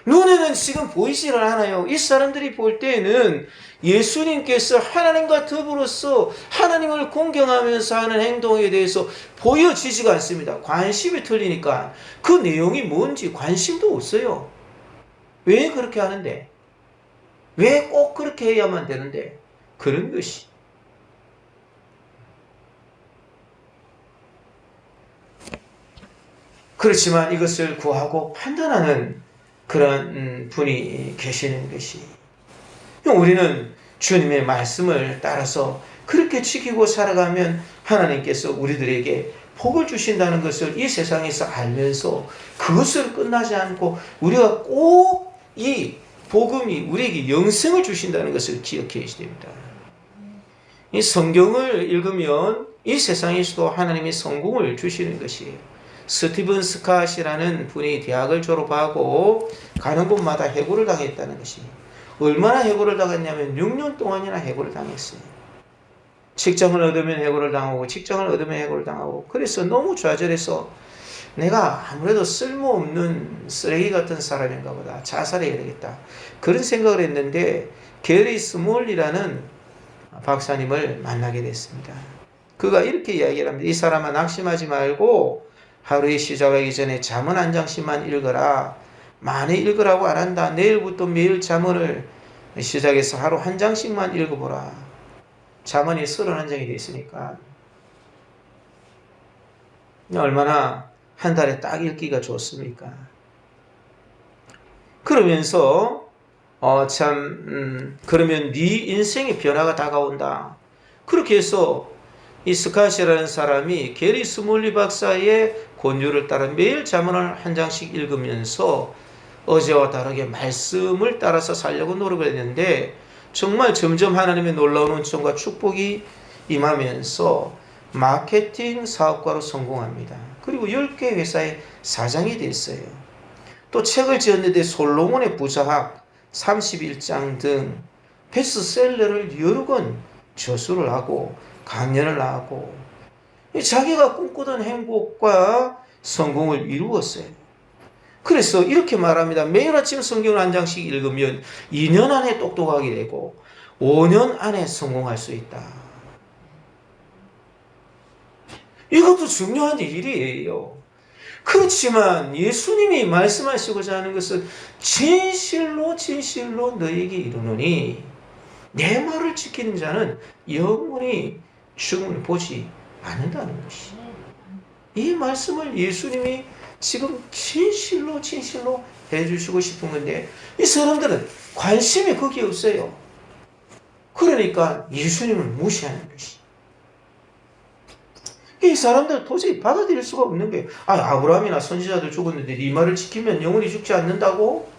Speaker 1: 눈에는 지금 보이지를 않아요. 이 사람들이 볼 때에는 예수님께서 하나님과 더불어서 하나님을 공경하면서 하는 행동에 대해서 보여지지가 않습니다. 관심이 틀리니까 그 내용이 뭔지 관심도 없어요. 왜 그렇게 하는데? 왜 꼭 그렇게 해야만 되는데? 그런 것이. 그렇지만 이것을 구하고 판단하는 그런 분이 계시는 것이, 우리는 주님의 말씀을 따라서 그렇게 지키고 살아가면 하나님께서 우리들에게 복을 주신다는 것을 이 세상에서 알면서 그것을 끝나지 않고 우리가 꼭 이 복음이 우리에게 영생을 주신다는 것을 기억해야 됩니다. 이 성경을 읽으면 이 세상에서도 하나님이 성공을 주시는 것이에요. 스티븐 스캇이라는 분이 대학을 졸업하고 가는 곳마다 해고를 당했다는 것입니다. 얼마나 해고를 당했냐면 6년 동안이나 해고를 당했어요. 직장을 얻으면 해고를 당하고, 직장을 얻으면 해고를 당하고, 그래서 너무 좌절해서 내가 아무래도 쓸모없는 쓰레기 같은 사람인가 보다, 자살해야 되겠다, 그런 생각을 했는데 게리 스몰이라는 박사님을 만나게 됐습니다. 그가 이렇게 이야기를 합니다. 이 사람아, 낙심하지 말고 하루의 시작하기 전에 잠언 한 장씩만 읽어라. 많이 읽으라고 안 한다. 내일부터 매일 잠언을 시작해서 하루 한 장씩만 읽어보라. 잠언이 31장이 되어 있으니까 얼마나 한 달에 딱 읽기가 좋습니까? 그러면서 그러면 네 인생의 변화가 다가온다. 그렇게 해서 이 스캇이라는 사람이 게리 스몰리 박사의 권유를 따라 매일 잠언을 한 장씩 읽으면서 어제와 다르게 말씀을 따라서 살려고 노력을 했는데, 정말 점점 하나님의 놀라운 은총과 축복이 임하면서 마케팅 사업가로 성공합니다. 그리고 10개 회사의 사장이 됐어요. 또 책을 지었는데 솔로몬의 부자학 31장 등 베스트셀러를 여러 권 저수를 하고 강연을 하고 자기가 꿈꾸던 행복과 성공을 이루었어요. 그래서 이렇게 말합니다. 매일 아침 성경을 한 장씩 읽으면 2년 안에 똑똑하게 되고 5년 안에 성공할 수 있다. 이것도 중요한 일이에요. 그렇지만 예수님이 말씀하시고자 하는 것은 진실로 진실로 너에게 이르노니 내 말을 지키는 자는 영원히 죽음을 보지 않는다는 것이. 이 말씀을 예수님이 지금 진실로 진실로 해주시고 싶은 건데, 이 사람들은 관심이 거기에 없어요. 그러니까 예수님을 무시하는 것이. 이 사람들은 도저히 받아들일 수가 없는 거예요. 아브라함이나 선지자들 죽었는데 네 말을 지키면 영원히 죽지 않는다고?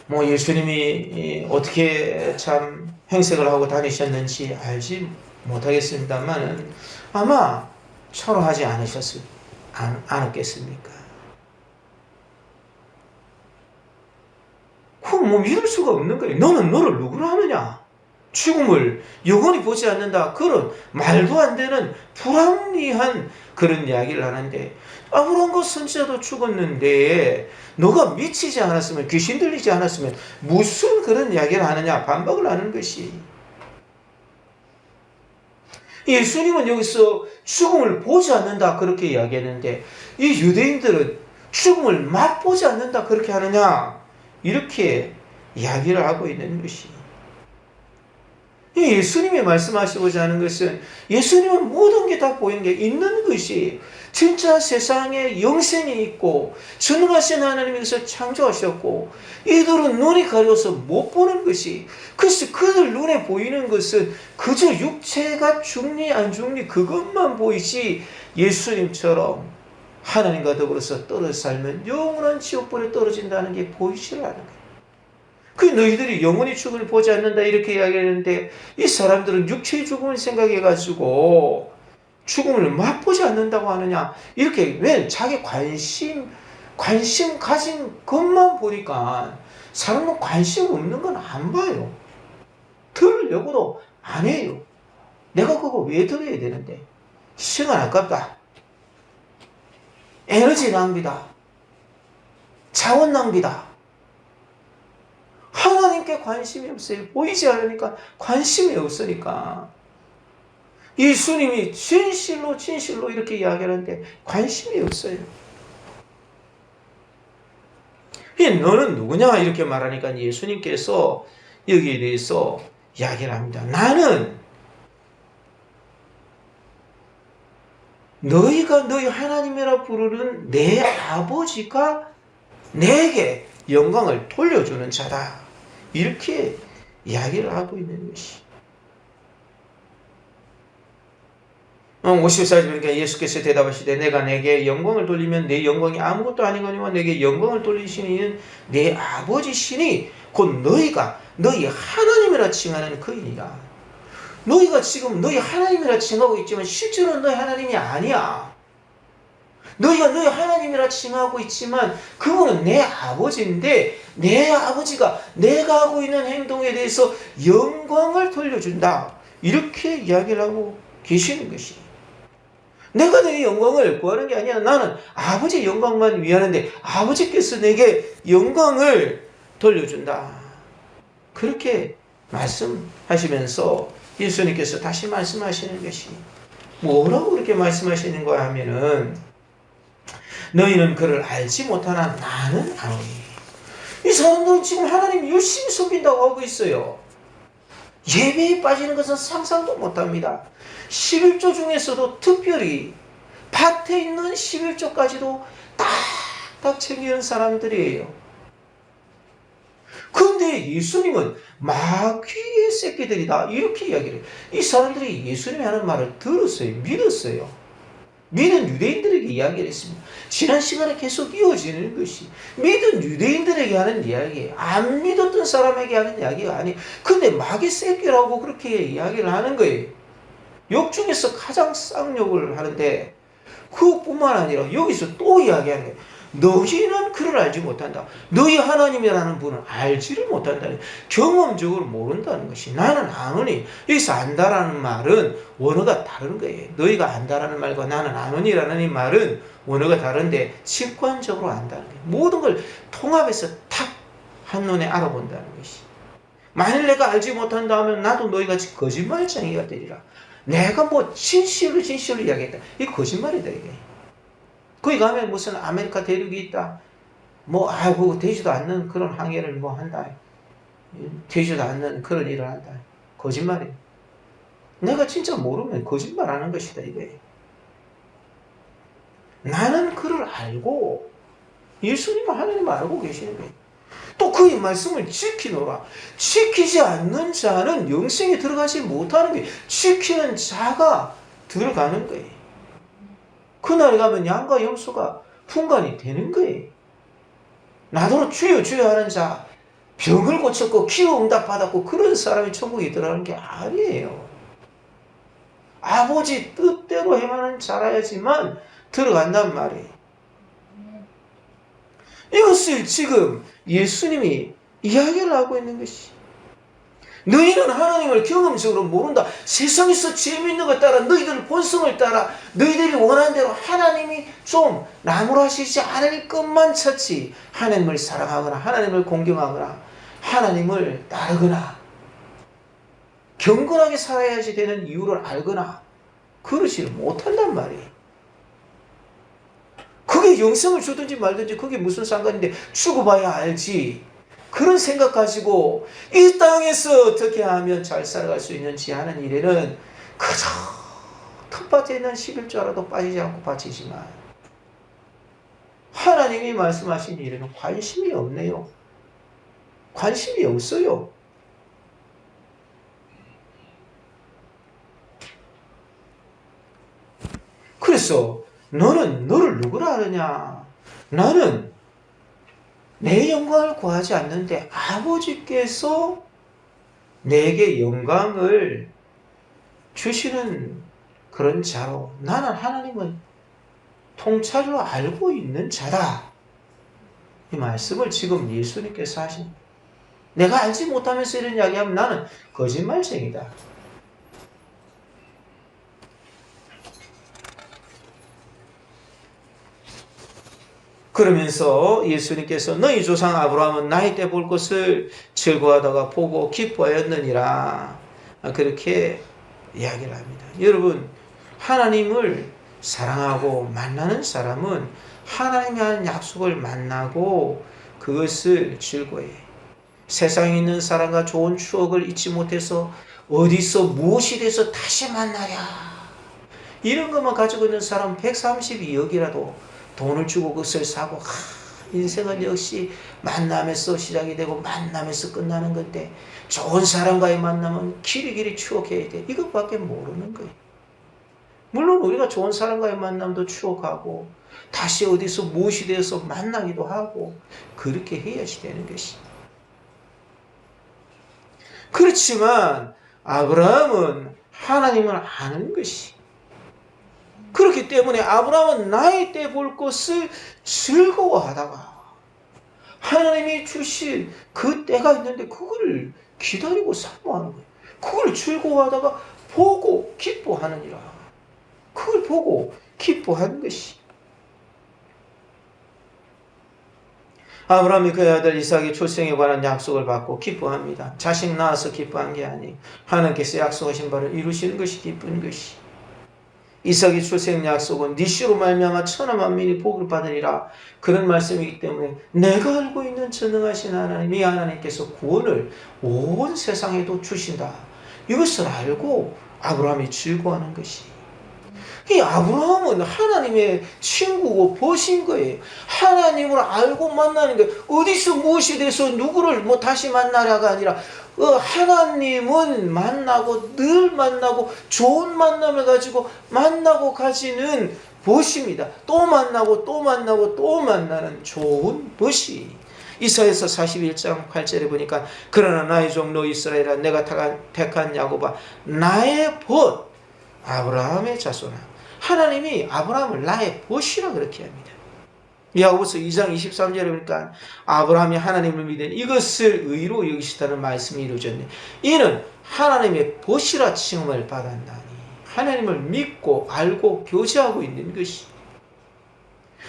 Speaker 1: 예수님이 어떻게 참 행색을 하고 다니셨는지 알지 못하겠습니다만 아마 초라하지 않았겠습니까? 그럼 믿을 수가 없는 거예요. 너는 너를 누구로 하느냐? 죽음을 영원히 보지 않는다. 그런 말도 안 되는 불합리한 그런 이야기를 하는데, 아브라함과 선지자도 죽었는데 너가 미치지 않았으면, 귀신 들리지 않았으면 무슨 그런 이야기를 하느냐 반박을 하는 것이. 예수님은 여기서 죽음을 보지 않는다 그렇게 이야기했는데 이 유대인들은 죽음을 맛보지 않는다 그렇게 하느냐 이렇게 이야기를 하고 있는 것이, 예수님이 말씀하시고자 하는 것은 예수님은 모든 게 다 보이는 게 있는 것이, 진짜 세상에 영생이 있고 전능하신 하나님이 것을 창조하셨고 이들은 눈이 가려서 못 보는 것이, 그래서 그들 눈에 보이는 것은 그저 육체가 죽니 안 죽니 그것만 보이지 예수님처럼 하나님과 더불어서 떨어져 살면 영원한 지옥불에 떨어진다는 게 보이지를 않은 거예요. 그 너희들이 영원히 죽음을 보지 않는다 이렇게 이야기하는데 이 사람들은 육체의 죽음을 생각해가지고 죽음을 맛보지 않는다고 하느냐 이렇게, 왜 자기 관심 가진 것만 보니까 사람은 관심 없는 건 안 봐요. 들으려고도 안 해요. 내가 그거 왜 들어야 되는데, 시간 아깝다, 에너지 낭비다, 자원 낭비다. 하나님께 관심이 없어요. 보이지 않으니까 관심이 없으니까. 예수님이 진실로 이렇게 이야기하는데 관심이 없어요. 너는 누구냐 이렇게 말하니까 예수님께서 여기에 대해서 이야기를 합니다. 나는 너희가 너희 하나님이라 부르는 내 아버지가 내게 영광을 돌려주는 자다 이렇게 이야기를 하고 있는 것이. 54절 그러니까 예수께서 대답하시되 내가 내게 영광을 돌리면 내 영광이 아무것도 아니거니와 내게 영광을 돌리시는 이는 내 아버지시니 곧 너희가 너희 하나님이라 칭하는 그이니라. 너희가 지금 너희 하나님이라 칭하고 있지만 실제로는 너희 하나님이 아니야. 너희가 너희 하나님이라 칭하고 있지만 그분은 내 아버지인데 내 아버지가 내가 하고 있는 행동에 대해서 영광을 돌려준다 이렇게 이야기를 하고 계시는 것이. 내가 너희 영광을 구하는 게 아니라 나는 아버지의 영광만 위하는데 아버지께서 내게 영광을 돌려준다 그렇게 말씀하시면서 예수님께서 다시 말씀하시는 것이, 뭐라고 그렇게 말씀하시는 거야 하면은 너희는 그를 알지 못하나 나는 아노니. 이 사람들은 지금 하나님 열심히 섬긴다고 하고 있어요. 예배에 빠지는 것은 상상도 못합니다. 11조 중에서도 특별히 밭에 있는 11조까지도 딱딱 챙기는 사람들이에요. 그런데 예수님은 마귀의 새끼들이다 이렇게 이야기를 해요. 이 사람들이 예수님이 하는 말을 들었어요. 믿었어요. 믿은 유대인들에게 이야기를 했습니다. 지난 시간에 계속 이어지는 것이 믿은 유대인들에게 하는 이야기예요. 안 믿었던 사람에게 하는 이야기가 아니에요. 근데 마귀 새끼라고 그렇게 이야기를 하는 거예요. 욕 중에서 가장 쌍욕을 하는데 그것뿐만 아니라 여기서 또 이야기하는 거예요. 너희는 그를 알지 못한다. 너희 하나님이라는 분을 알지를 못한다. 경험적으로 모른다는 것이. 나는 아노니. 여기서 안다라는 말은 원어가 다른 거예요. 너희가 안다라는 말과 나는 아노니라는 이 말은 원어가 다른데 직관적으로 안다는 거예요. 모든 걸 통합해서 탁 한눈에 알아본다는 것이. 만일 내가 알지 못한다 하면 나도 너희같이 거짓말쟁이가 되리라. 내가 뭐 진실로 이야기했다. 이 거짓말이다 이게. 거기 가면 무슨 아메리카 대륙이 있다. 뭐 되지도 않는 그런 항해를 뭐 한다. 되지도 않는 그런 일을 한다. 거짓말이에요. 내가 진짜 모르면 거짓말하는 것이다 이게. 나는 그를 알고 예수님은 하나님을 알고 계시는 거예요. 또 그의 말씀을 지키노라. 지키지 않는 자는 영생에 들어가지 못하는 거예요. 지키는 자가 들어가는 거예요. 그날에 가면 양과 염소가 분간이 되는 거예요. 나더러 주여 주여 하는 자, 병을 고쳤고 기도 응답 받았고 그런 사람이 천국에 들어가는 게 아니에요. 아버지 뜻대로 행하는 자라야지만 들어간단 말이에요. 이것을 지금 예수님이 이야기를 하고 있는 것이, 너희는 하나님을 경험적으로 모른다. 세상에서 재미있는 것 따라 너희들 본성을 따라 너희들이 원하는 대로 하나님이 좀 나무라시지 않을 것만 찾지, 하나님을 사랑하거나 하나님을 공경하거나 하나님을 따르거나 경건하게 살아야지 되는 이유를 알거나 그러지를 못한단 말이에요. 그게 영생을 주든지 말든지 그게 무슨 상관인데 죽어봐야 알지. 그런 생각 가지고 이 땅에서 어떻게 하면 잘 살아갈 수 있는지 하는 일에는 그저 텃밭에 있는 11조라도 빠지지 않고 바치지만 하나님이 말씀하신 일에는 관심이 없네요. 관심이 없어요. 그래서 너는 너를 누구라 하느냐? 나는 내 영광을 구하지 않는데 아버지께서 내게 영광을 주시는 그런 자로 나는 하나님을 통찰로 알고 있는 자다. 이 말씀을 지금 예수님께서 하신, 내가 알지 못하면서 이런 이야기하면 나는 거짓말쟁이다. 그러면서 예수님께서 너희 조상 아브라함은 나이 때 볼 것을 즐거워하다가 보고 기뻐하였느니라. 그렇게 이야기를 합니다. 여러분, 하나님을 사랑하고 만나는 사람은 하나님이 하는 약속을 만나고 그것을 즐거워해. 세상에 있는 사람과 좋은 추억을 잊지 못해서 어디서 무엇이 돼서 다시 만나랴. 이런 것만 가지고 있는 사람 132억이라도 돈을 주고 그것을 사고, 인생은 역시 만남에서 시작이 되고 만남에서 끝나는 건데 좋은 사람과의 만남은 길이길이 추억해야 돼. 이것밖에 모르는 거예요. 물론 우리가 좋은 사람과의 만남도 추억하고 다시 어디서 무엇이 되어서 만나기도 하고 그렇게 해야지 되는 것이. 그렇지만 아브라함은 하나님을 아는 것이, 그렇기 때문에 아브라함은 나이 때 볼 것을 즐거워하다가 하나님이 주신 그 때가 있는데 그걸 기다리고 사모하는 거예요. 그걸 즐거워하다가 보고 기뻐하느니라. 그걸 보고 기뻐하는 것이. 아브라함이 그의 아들 이삭의 출생에 관한 약속을 받고 기뻐합니다. 자식 낳아서 기뻐한 게 아니에요. 하나님께서 약속하신 바를 이루시는 것이 기쁜 것이. 이삭의 출생 약속은 네 씨로 말미암아 천하 만민이 복을 받으리라, 그런 말씀이기 때문에 내가 알고 있는 전능하신 하나님이, 하나님께서 구원을 온 세상에도 주신다, 이것을 알고 아브라함이 즐거워하는 것이. 이 아브라함은 하나님의 친구고 벗인 거예요. 하나님을 알고 만나는 거예요. 어디서 무엇이 돼서 누구를 다시 만나려가 아니라 하나님은 만나고 늘 만나고 좋은 만남을 가지고 만나고 가지는 벗입니다. 또 만나고 또 만나고 또 만나는 좋은 벗이. 이사야서 41장 8절에 보니까 그러나 나의 종로 이스라엘아 내가 택한 야곱아 나의 벗 아브라함의 자손아. 하나님이 아브라함을 나의 벗이라 그렇게 합니다. 야고보서 2장 23절에 보니까 아브라함이 하나님을 믿은 이것을 의로 여기시다는 말씀이 이루어졌네. 이는 하나님의 벗이라 칭함을 받았나니 하나님을 믿고 알고 교제하고 있는 것이.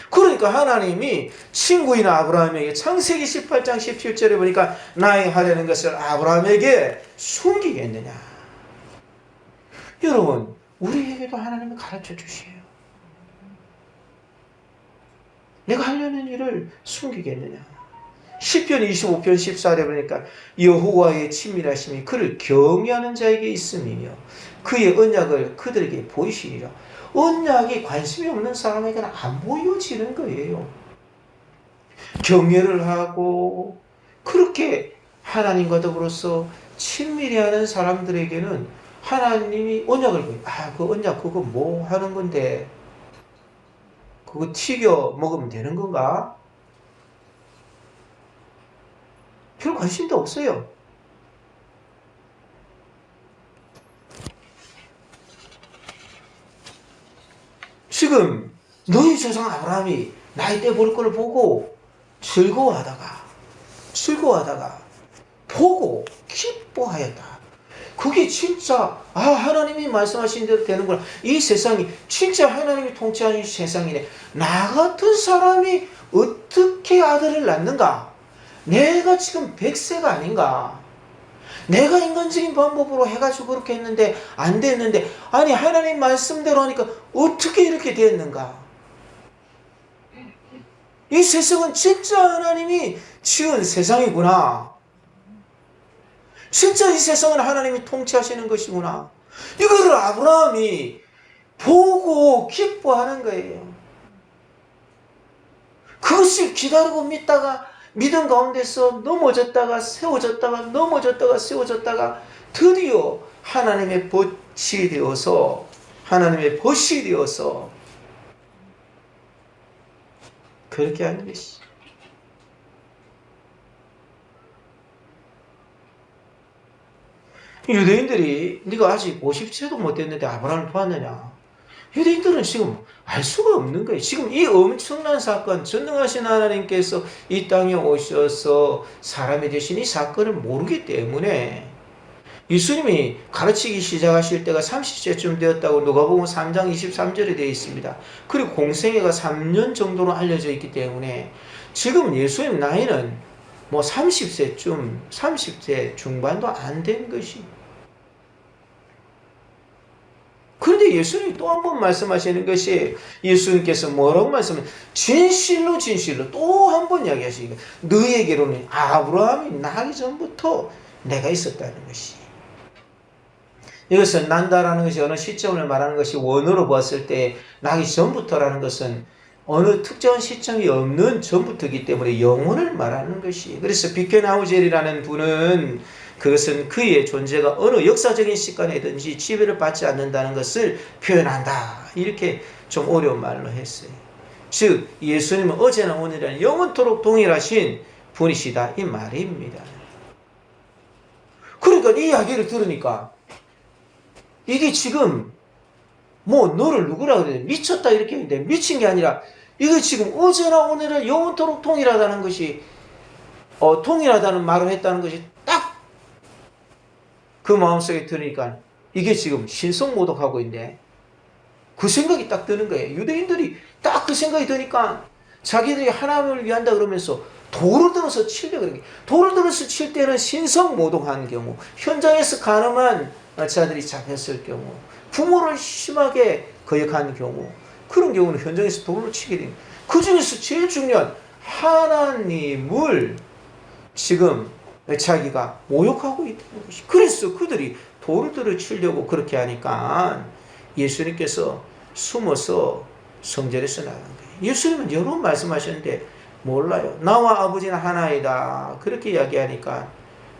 Speaker 1: 그러니까 하나님이 친구인 아브라함에게 창세기 18장 17절에 보니까 나의 하려는 것을 아브라함에게 숨기겠느냐. 여러분, 우리에게도 하나님이 가르쳐 주세요. 내가 하려는 일을 숨기겠느냐. 시편 25편 14절에 보니까 여호와의 친밀하심이 그를 경외하는 자에게 있음이며 그의 언약을 그들에게 보이시리라. 언약이 관심이 없는 사람에게는 안 보여지는 거예요. 경외를 하고 그렇게 하나님과 더불어서 친밀히 하는 사람들에게는 하나님이 언약을 보여요. 그 언약 그거 뭐 하는 건데 그거 튀겨 먹으면 되는 건가? 별 관심도 없어요. 지금 너희 조상 아브라함이 나이 때 볼 걸 보고 즐거워하다가 보고 기뻐하였다. 그게 진짜 하나님이 말씀하신 대로 되는구나. 이 세상이 진짜 하나님이 통치하는 세상이네. 나 같은 사람이 어떻게 아들을 낳는가? 내가 지금 100세가 아닌가? 내가 인간적인 방법으로 해가지고 그렇게 했는데 안 됐는데, 아니 하나님 말씀대로 하니까 어떻게 이렇게 됐는가? 이 세상은 진짜 하나님이 지은 세상이구나. 진짜 이 세상은 하나님이 통치하시는 것이구나. 이거를 아브라함이 보고 기뻐하는 거예요. 그것을 기다리고 믿다가 믿음 가운데서 넘어졌다가 세워졌다가 넘어졌다가 세워졌다가 드디어 하나님의 벗이 되어서, 하나님의 벗이 되어서 그렇게 하는 것이. 유대인들이 네가 아직 50세도 못 됐는데 아브라함을 보았느냐? 유대인들은 지금 알 수가 없는 거예요. 지금 이 엄청난 사건, 전능하신 하나님께서 이 땅에 오셔서 사람이 되신 이 사건을 모르기 때문에, 예수님이 가르치기 시작하실 때가 30세쯤 되었다고 누가복음 3장 23절에 되어 있습니다. 그리고 공생애가 3년 정도로 알려져 있기 때문에 지금 예수님 나이는 뭐 30세쯤, 30세 중반도 안 된 것이. 그런데 예수님이 또 한 번 말씀하시는 것이, 예수님께서 뭐라고 말씀하세요? 진실로 진실로 또 한 번 이야기하시니까, 너에게로는 아브라함이 나기 전부터 내가 있었다는 것이. 이것은 난다라는 것이 어느 시점을 말하는 것이, 원어로 보았을 때 나기 전부터라는 것은 어느 특정한 시점이 없는 전부터이기 때문에 영혼을 말하는 것이. 그래서 비켄하우젤이라는 분은 그것은 그의 존재가 어느 역사적인 시간에든지 지배를 받지 않는다는 것을 표현한다, 이렇게 좀 어려운 말로 했어요. 즉 예수님은 어제나 오늘이나 영원토록 동일하신 분이시다, 이 말입니다. 그러니까 이 이야기를 들으니까 이게 지금 뭐 너를 누구라 그래야 미쳤다 이렇게 했는데, 미친 게 아니라 이거 지금 어제나 오늘이나 영원토록 동일하다는 것이, 동일하다는 말을 했다는 것이 딱 그 마음속에 들으니까 이게 지금 신성모독하고 있네, 그 생각이 딱 드는 거예요. 유대인들이 딱 그 생각이 드니까 자기들이 하나님을 위한다 그러면서 돌을 들어서 치려고 그러는 게, 돌을 들어서 칠 때는 신성모독한 경우, 현장에서 가늠한 자들이 잡혔을 경우, 부모를 심하게 거역한 경우, 그런 경우는 현장에서 돌로 치게 됩니다. 그 중에서 제일 중요한 하나님을 지금 자기가 모욕하고 있다는 것이. 그래서 그들이 돌을 들어 치려고 그렇게 하니까 예수님께서 숨어서 성전에서 나간 거예요. 예수님은 여러 번 말씀하셨는데 몰라요. 나와 아버지는 하나이다, 그렇게 이야기하니까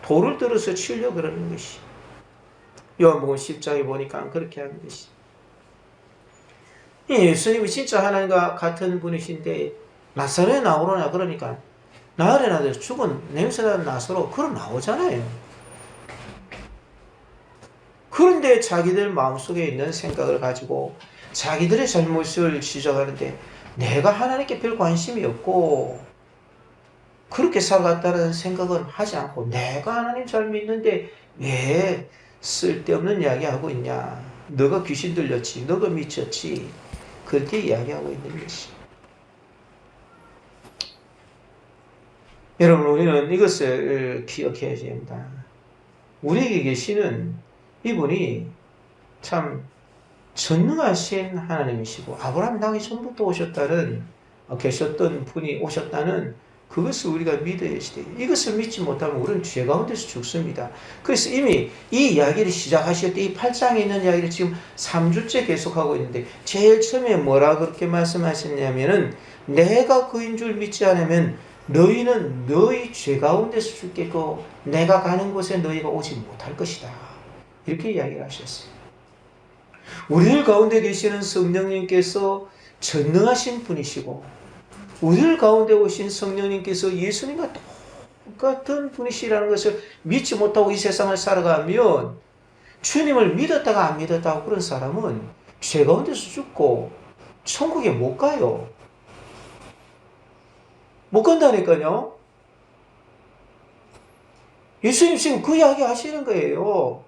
Speaker 1: 돌을 들어서 치려고 그러는 것이. 요한복음 10장에 보니까 그렇게 하는 것이. 예수님이 진짜 하나님과 같은 분이신데 나사렛에 나오려냐 그러니까 나사렛에 죽은 냄새나는 나사로 걸어 나오잖아요. 그런데 자기들 마음속에 있는 생각을 가지고 자기들의 잘못을 지적하는데, 내가 하나님께 별 관심이 없고 그렇게 살아갔다는 생각은 하지 않고, 내가 하나님 잘 믿는데 왜 쓸데없는 이야기하고 있냐, 너가 귀신 들렸지, 너가 미쳤지, 그렇게 이야기하고 있는 것이. 여러분, 우리는 이것을 기억해야 됩니다. 우리에게 계시는 이분이 참 전능하신 하나님이시고, 아브라함 나기 전부터 계셨던 분이 오셨다는 그것을 우리가 믿어야 돼요. 이것을 믿지 못하면 우리는 죄 가운데서 죽습니다. 그래서 이미 이 이야기를 시작하실 때 이 8장에 있는 이야기를 지금 3주째 계속하고 있는데, 제일 처음에 뭐라 그렇게 말씀하셨냐면은, 내가 그인 줄 믿지 않으면 너희는 너희 죄 가운데서 죽겠고 내가 가는 곳에 너희가 오지 못할 것이다, 이렇게 이야기를 하셨어요. 우리들 가운데 계시는 성령님께서 전능하신 분이시고, 우리들 가운데 오신 성령님께서 예수님과 똑같은 분이시라는 것을 믿지 못하고 이 세상을 살아가면, 주님을 믿었다가 안 믿었다고 그런 사람은 죄 가운데서 죽고 천국에 못 가요. 못 간다니까요. 예수님 지금 그 이야기 하시는 거예요.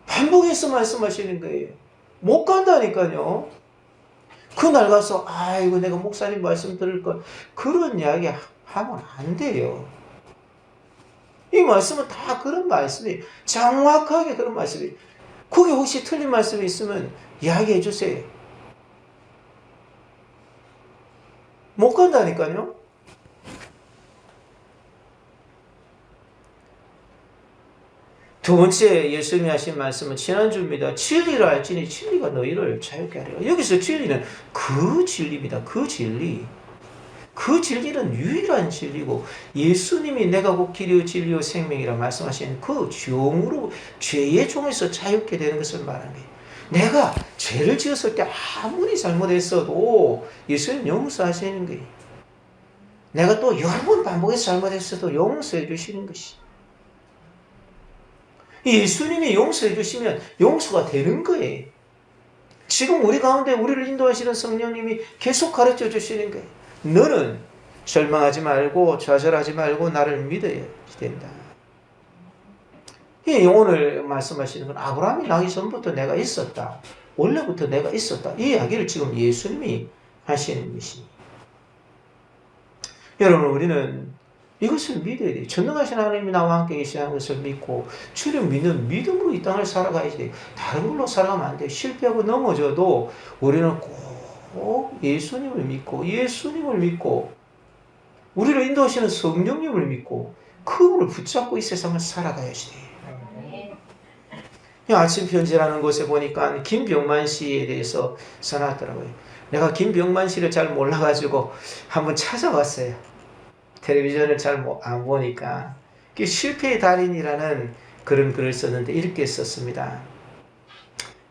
Speaker 1: 반복해서 말씀하시는 거예요. 못 간다니까요. 그날 가서 아이고 내가 목사님 말씀 들을 걸, 그런 이야기 하면 안 돼요. 이 말씀은 다 그런 말씀이 정확하게 그런 말씀이. 거기 혹시 틀린 말씀이 있으면 이야기해 주세요. 못 간다니까요. 두 번째 예수님이 하신 말씀은 지난주입니다. 진리를 알지니 진리가 너희를 자유케 하리라. 여기서 진리는 그 진리입니다. 그 진리. 그 진리는 유일한 진리고 예수님이 내가 곧 길이요 진리요 생명이라 말씀하신 그 종으로 죄의 종에서 자유케 되는 것을 말하는 거예요. 내가 죄를 지었을 때 아무리 잘못했어도 예수님 용서하시는 거예요. 내가 또 여러 번 반복해서 잘못했어도 용서해 주시는 것이. 예수님이 용서해 주시면 용서가 되는 거예요. 지금 우리 가운데 우리를 인도하시는 성령님이 계속 가르쳐 주시는 거예요. 너는 절망하지 말고 좌절하지 말고 나를 믿어야 된다. 오늘 말씀하시는 건 아브라함이 나기 전부터 내가 있었다. 원래부터 내가 있었다. 이 이야기를 지금 예수님이 하시는 것입니다. 여러분, 우리는 이것을 믿어야 돼요. 전능하신 하나님이 나와 함께 계시는 것을 믿고 주를 믿는 믿음으로 이 땅을 살아가야지 돼요. 다른 걸로 살아가면 안 돼요. 실패하고 넘어져도 우리는 꼭 예수님을 믿고 우리를 인도하시는 성령님을 믿고 그분을 붙잡고 이 세상을 살아가야지 돼요. 아침 편지라는 곳에 보니까 김병만 씨에 대해서 써놨더라고요. 내가 김병만 씨를 잘 몰라가지고 한번 찾아봤어요. 텔레비전을 잘 안 보니까. 실패의 달인이라는 그런 글을 썼는데 이렇게 썼습니다.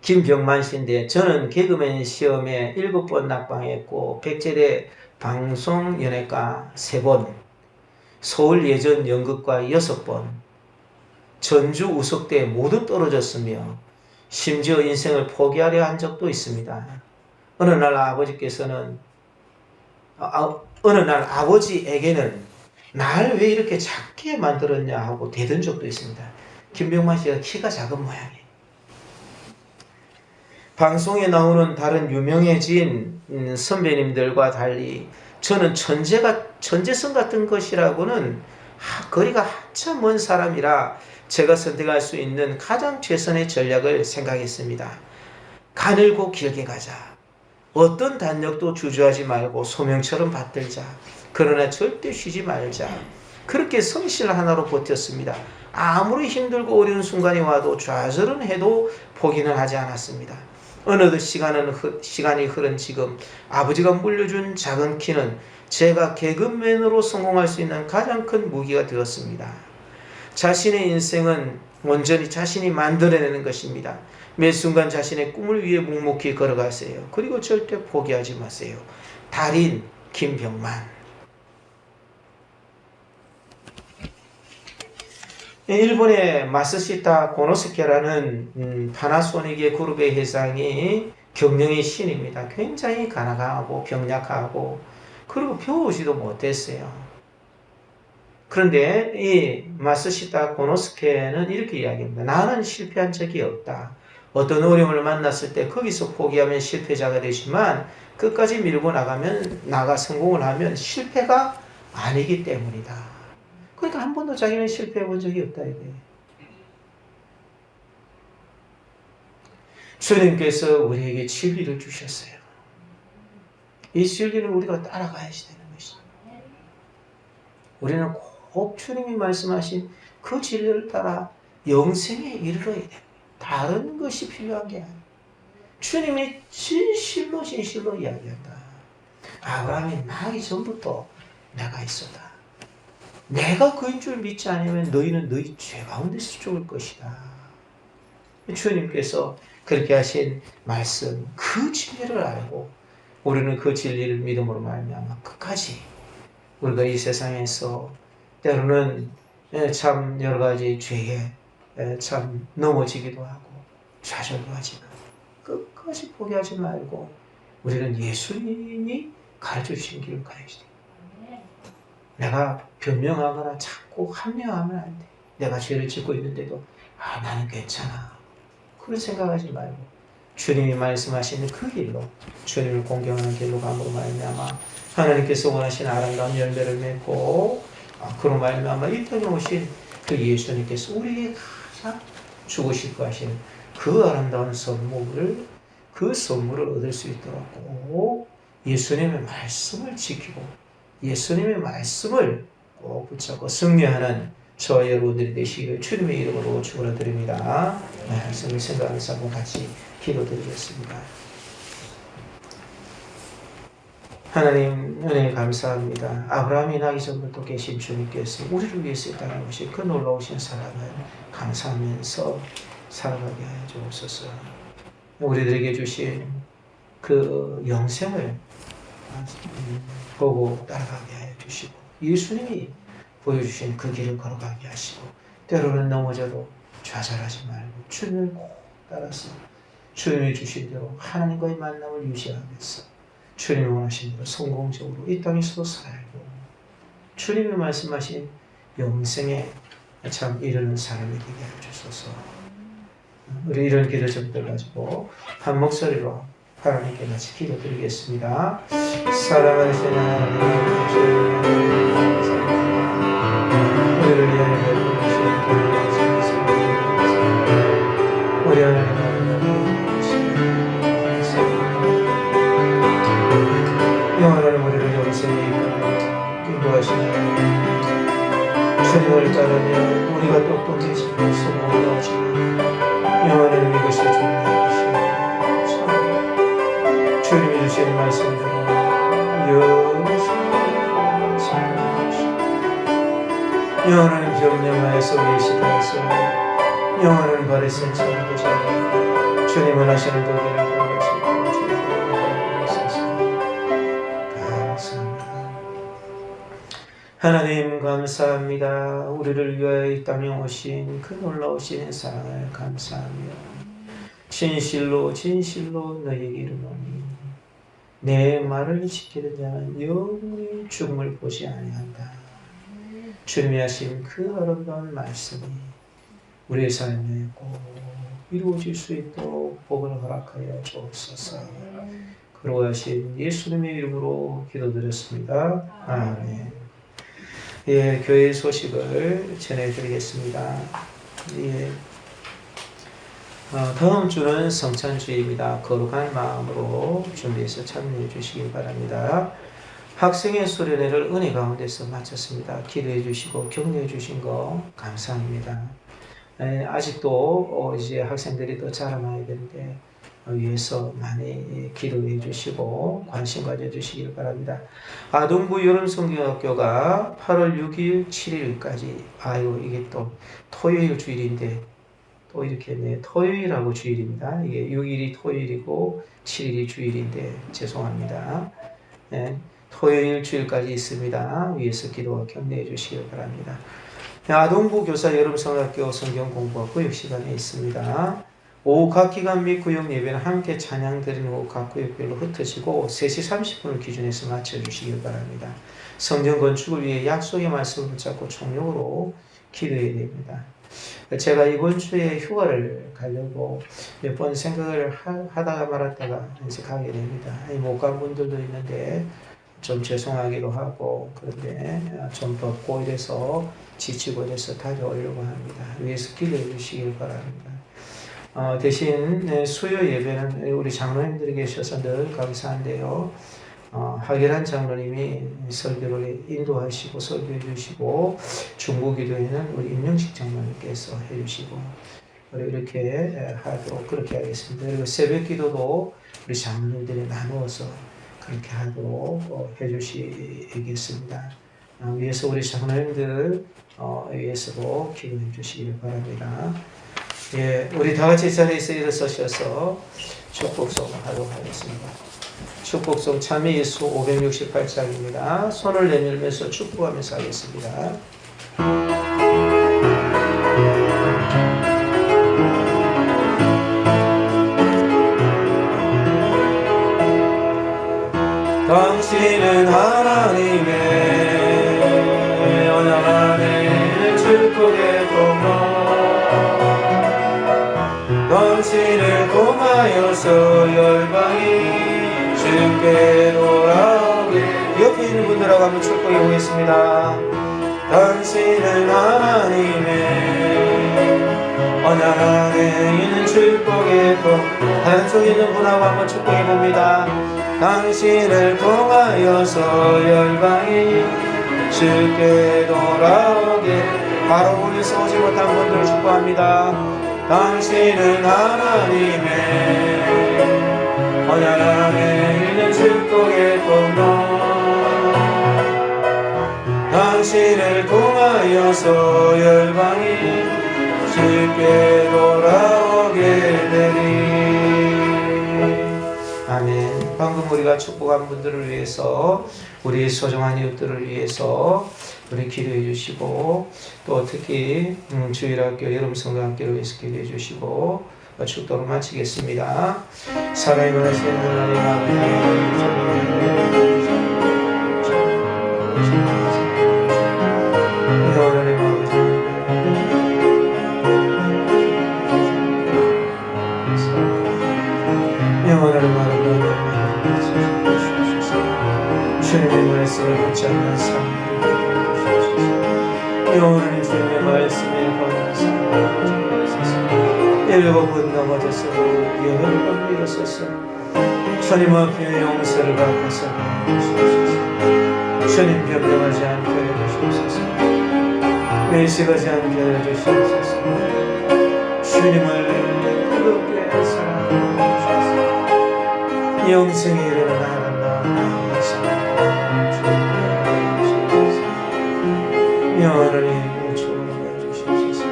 Speaker 1: 김병만 씨인데 저는 개그맨 시험에 7번 낙방했고 백제대 방송연예과 3번, 서울예전 연극과 6번, 전주 우석대 모두 떨어졌으며 심지어 인생을 포기하려 한 적도 있습니다. 어느 날 아버지에게는 날 왜 이렇게 작게 만들었냐 하고 대든 적도 있습니다. 김병만 씨가 키가 작은 모양이에요. 방송에 나오는 다른 유명해진 선배님들과 달리 저는 천재성 같은 것이라고는 거리가 한참 먼 사람이라 제가 선택할 수 있는 가장 최선의 전략을 생각했습니다. 가늘고 길게 가자. 어떤 단력도 주저하지 말고 소명처럼 받들자. 그러나 절대 쉬지 말자. 그렇게 성실 하나로 버텼습니다. 아무리 힘들고 어려운 순간이 와도 좌절은 해도 포기는 하지 않았습니다. 어느덧 시간이 흐른 지금 아버지가 물려준 작은 키는 제가 개그맨으로 성공할 수 있는 가장 큰 무기가 되었습니다. 자신의 인생은 온전히 자신이 만들어내는 것입니다. 매 순간 자신의 꿈을 위해 묵묵히 걸어가세요. 그리고 절대 포기하지 마세요. 달인 김병만. 일본의 마스시타 고노스케라는 파나소닉의 그룹의 회장이 경영의 신입니다. 굉장히 가난하고 병약하고 그리고 배우지도 못했어요. 그런데 이 마스시타 고노스케는 이렇게 이야기합니다. 나는 실패한 적이 없다. 어떤 어려움을 만났을 때 거기서 포기하면 실패자가 되지만 끝까지 밀고 나가 성공을 하면 실패가 아니기 때문이다. 그러니까 한 번도 자기는 실패해 본 적이 없다 이거예요. 주님께서 우리에게 진리를 주셨어요. 이 진리를 우리가 따라가야지 되는 것입니다. 우리는 꼭 주님이 말씀하신 그 진리를 따라 영생에 이르러야 됩니다. 다른 것이 필요한 게 아니에요. 주님이 진실로 이야기한다. 아브라함이 나기 전부터 내가 있었다. 내가 그인 줄 믿지 않으면 너희는 너희 죄 가운데서 죽을 것이다. 주님께서 그렇게 하신 말씀, 그 진리를 알고 우리는 그 진리를 믿음으로 말미암아 끝까지 우리가 이 세상에서 때로는 참 여러 가지 죄에 참 넘어지기도 하고 좌절도 하지만 끝까지 포기하지 말고 우리는 예수님이 가르쳐 주신 길을 가야지 돼. 내가 변명하거나 자꾸 합리화하면 안 돼. 내가 죄를 짓고 있는데도 나는 괜찮아. 그런 생각하지 말고 주님이 말씀하시는 그 길로 주님을 공경하는 길로 감으로 말미암아 하나님께서 원하시는 아름다운 열매를 맺고 그로 말미암아 이 땅에 오신 그 예수님께서 우리에게 가장 주고 싶어 하시는 그 아름다운 선물을, 그 선물을 얻을 수 있도록 꼭 예수님의 말씀을 지키고 예수님의 말씀을 꼭 붙잡고 승리하는 저와 여러분들이 되시기를 주님의 이름으로 축원드립니다. 말씀을 생각하면서 한번 같이 기도드리겠습니다. 하나님 은혜 감사합니다. 아브라함이 나기 전부터 계신 주님께서 우리를 위해서 이 땅에 오신 그 놀라우신 사랑을 감사하면서 살아가게 하여 주옵소서. 우리들에게 주신 그 영생을 보고 따라가게 하여 주시고 예수님이 보여주신 그 길을 걸어가게 하시고 때로는 넘어져도 좌절하지 말고 주님을 꼭 따라서 주님이 주신 대로 하나님과의 만남을 유지하면서 주님이 원하신 대로 성공적으로 이 땅에서도 살고 주님이 말씀하신 영생에 참 이르는 사람이 되게 하여 주소서. 우리 이런 기도 점들 가지고 한 목소리로 하나님께 같이 기도드리겠습니다. 사랑하시는 하나님, 우리를 위하여 베푸시는 우리 하나님 영원한 우리를 영생에 이끌어 인도하시는 주님을 따르면 우리가 똑똑해지고 성공을 얻지만 영원한 이것이 존재하시는 주님이 주신 말씀대로 영원한 경영하에서 예시다에서 영원한 바리새인 처럼 되시고 주님은 하시는 도기를 보시고 주님을 바라보고 있으시니 감사합니다. 하나님 감사합니다. 우리를 위하여 이 땅에 오신 그 놀라우신 사랑을 감사하며 진실로 진실로 너희에게 이르노니 내 말을 지키는 자는 영원히 죽음을 보지 아니한다. 주님이 하신 그 아름다운 말씀이 우리의 삶에 꼭 이루어질 수 있도록 복을 허락하여 주옵소서. 그러하신 예수님의 이름으로 기도드렸습니다. 아멘. 예, 교회 소식을 전해드리겠습니다. 예. 다음 주는 성찬주의입니다. 거룩한 마음으로 준비해서 참여해 주시기 바랍니다. 학생의 수련회를 은혜 가운데서 마쳤습니다. 기도해 주시고 격려해 주신 거 감사합니다. 아직도 이제 학생들이 더 자라나야 되는데 위해서 많이 기도해 주시고 관심 가져 주시길 바랍니다. 아동부 여름성경학교가 8월 6일, 7일까지 아유 이게 또 토요일 주일인데 또 이렇게 네, 토요일하고 주일입니다. 이게 6일이 토요일이고 7일이 주일인데 죄송합니다. 네, 토요일 주일까지 있습니다. 위에서 기도와 격려해 주시길 바랍니다. 아동부 교사 여름성학교 성경 공부와 구역 시간에 있습니다. 오후 각 기간 및 구역 예배는 함께 찬양 드리는 후 각 구역별로 흩어지고 3시 30분을 기준해서 맞춰주시길 바랍니다. 성경 건축을 위해 약속의 말씀을 붙잡고 총력으로 기도해야 됩니다. 제가 이번 주에 휴가를 가려고 몇 번 생각을 하다가 말았다가 이제 가게 됩니다. 못 간 분들도 있는데 좀 죄송하기도 하고 그런데 좀 덥고 이래서 지치고 이래서 다녀오려고 합니다. 위에서 기도해 주시길 바랍니다. 대신 수요 예배는 우리 장로님들이 계셔서 늘 감사한데요. 하계란 장로님이 설교를 인도하시고 설교해 주시고 중보기도회는 우리 임영식 장로님께서 해주시고 우리 이렇게 하도록 그렇게 하겠습니다. 그리고 새벽기도도 우리 장로님들이 나누어서 그렇게 하도록 해주시겠습니다. 위에서 우리 장로님들 위에서도 기도해 주시길 바랍니다. 예, 우리 다 같이 자리에서 일어서셔서 축복송 하도록 하겠습니다. 축복송 참여 예수 568장입니다. 손을 내밀면서 축복하면서 하겠습니다. 당신은 하나님의 언약안에 축복의 통로 당신을 통하여서 열방이 주께 돌아오게 옆에 있는 분들하고 한번 축복해 보겠습니다. 당신은 하나님의 축복의 통 다른 쪽에 있는 분하고 한번 축복해 봅니다. 당신을 통하여서 열방이 쉽게 돌아오게. 바로 오면서 오지 못한 분들을 축복합니다. 당신은 하나님의 언약 안에 있는 축복의 통로 당신을 통하여서 열방이 쉽게 돌아오게 되리. 아멘. 방금 우리가 축복한 분들을 위해서 우리 소중한 이웃들을 위해서 우리 기도해 주시고 또 특히 주일학교 여름성경학교를 위해서 기도해 주시고 축도를 마치겠습니다. 사랑이 원하시는 하나님 영원한 마음으로 주님의 말씀을 붙잡는 삶 영원한 주님의 말씀에 관한 삶 일곱은 넘어졌어도 여덟 번 일어서서 주님 앞에 용서를 받아서 주님 변명하지 않게 해주시옵소서. 외식하지 않게 해주시옵소서. 주님을 뜨겁게 사랑하옵소서. 영생에 이르는 아름다운 영원히 주님을 주시옵소서.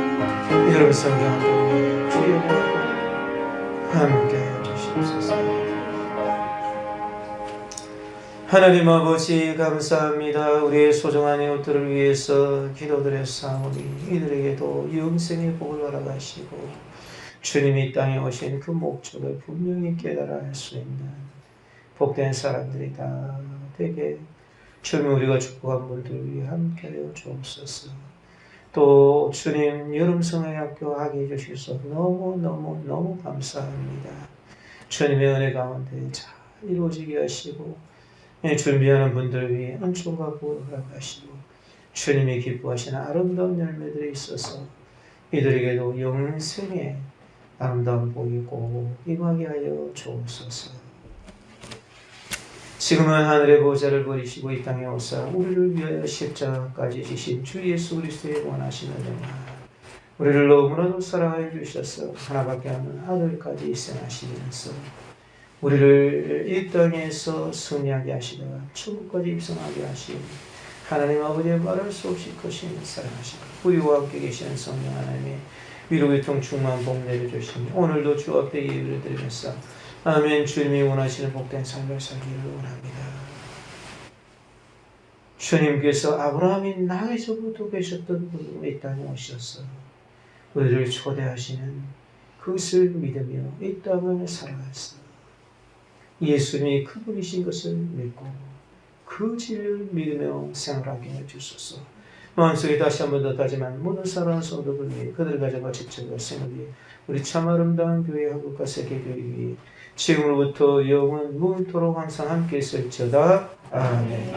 Speaker 1: 여러분 성경을 주여 함께 해주시옵소서. 하나님 아버지 감사합니다. 우리의 소중한 이웃들을 위해서 기도드렸사오니 이들에게도 영생의 복을 허락하시고 주님이 이 땅에 오신 그 목적을 분명히 깨달아 할 수 있는 복된 사람들이 다 되게 주님 우리가 축복한 분들을 위해 함께하여 주옵소서. 또 주님 여름성경학교 하게 해주셔서 너무 감사합니다. 주님의 은혜 가운데 잘 이루어지게 하시고 준비하는 분들을 위해 은총과 복을 허락하시고 주님이 기뻐하시는 아름다운 열매들이 있어서 이들에게도 영생의 아름다운 복이 꼭 임하게 하여 주옵소서. 지금은 하늘의 보좌를 버리시고 이 땅에 오사 우리를 위하여 십자가까지 지신 주 예수 그리스도의 원하시는 은혜와 우리를 너무나도 사랑하여 주셔서 하나밖에 없는 아들까지 희생하시면서 우리를 이 땅에서 승리하게 하시다가 천국까지 입성하게 하시니 하나님 아버지의 말할 수 없이 크신 사랑하시고 우리와 함께 계시는 성령 하나님의 위로의 통충만 복 내려주시니 오늘도 주 앞에 예배를 드리면서 아멘. 주님이 원하시는 복된 삶을 살기를 원합니다. 주님께서 아브라함이 나에서부터 계셨던 분으로 이 땅에 오셔서 우리를 초대하시는 그것을 믿으며 이 땅을 살아가서 예수님이 그분이신 것을 믿고 그 진리를 믿으며 생활하게 해주소서. 마음속에 다시 한 번 더 다짐한 모든 사랑하는 성도들 위해 그들 가정과 집중과 생활 위해 우리 참 아름다운 교회 한국과 세계교회 위해 지금으로부터 영원 무토록 항상 함께 있을지어다. 아멘.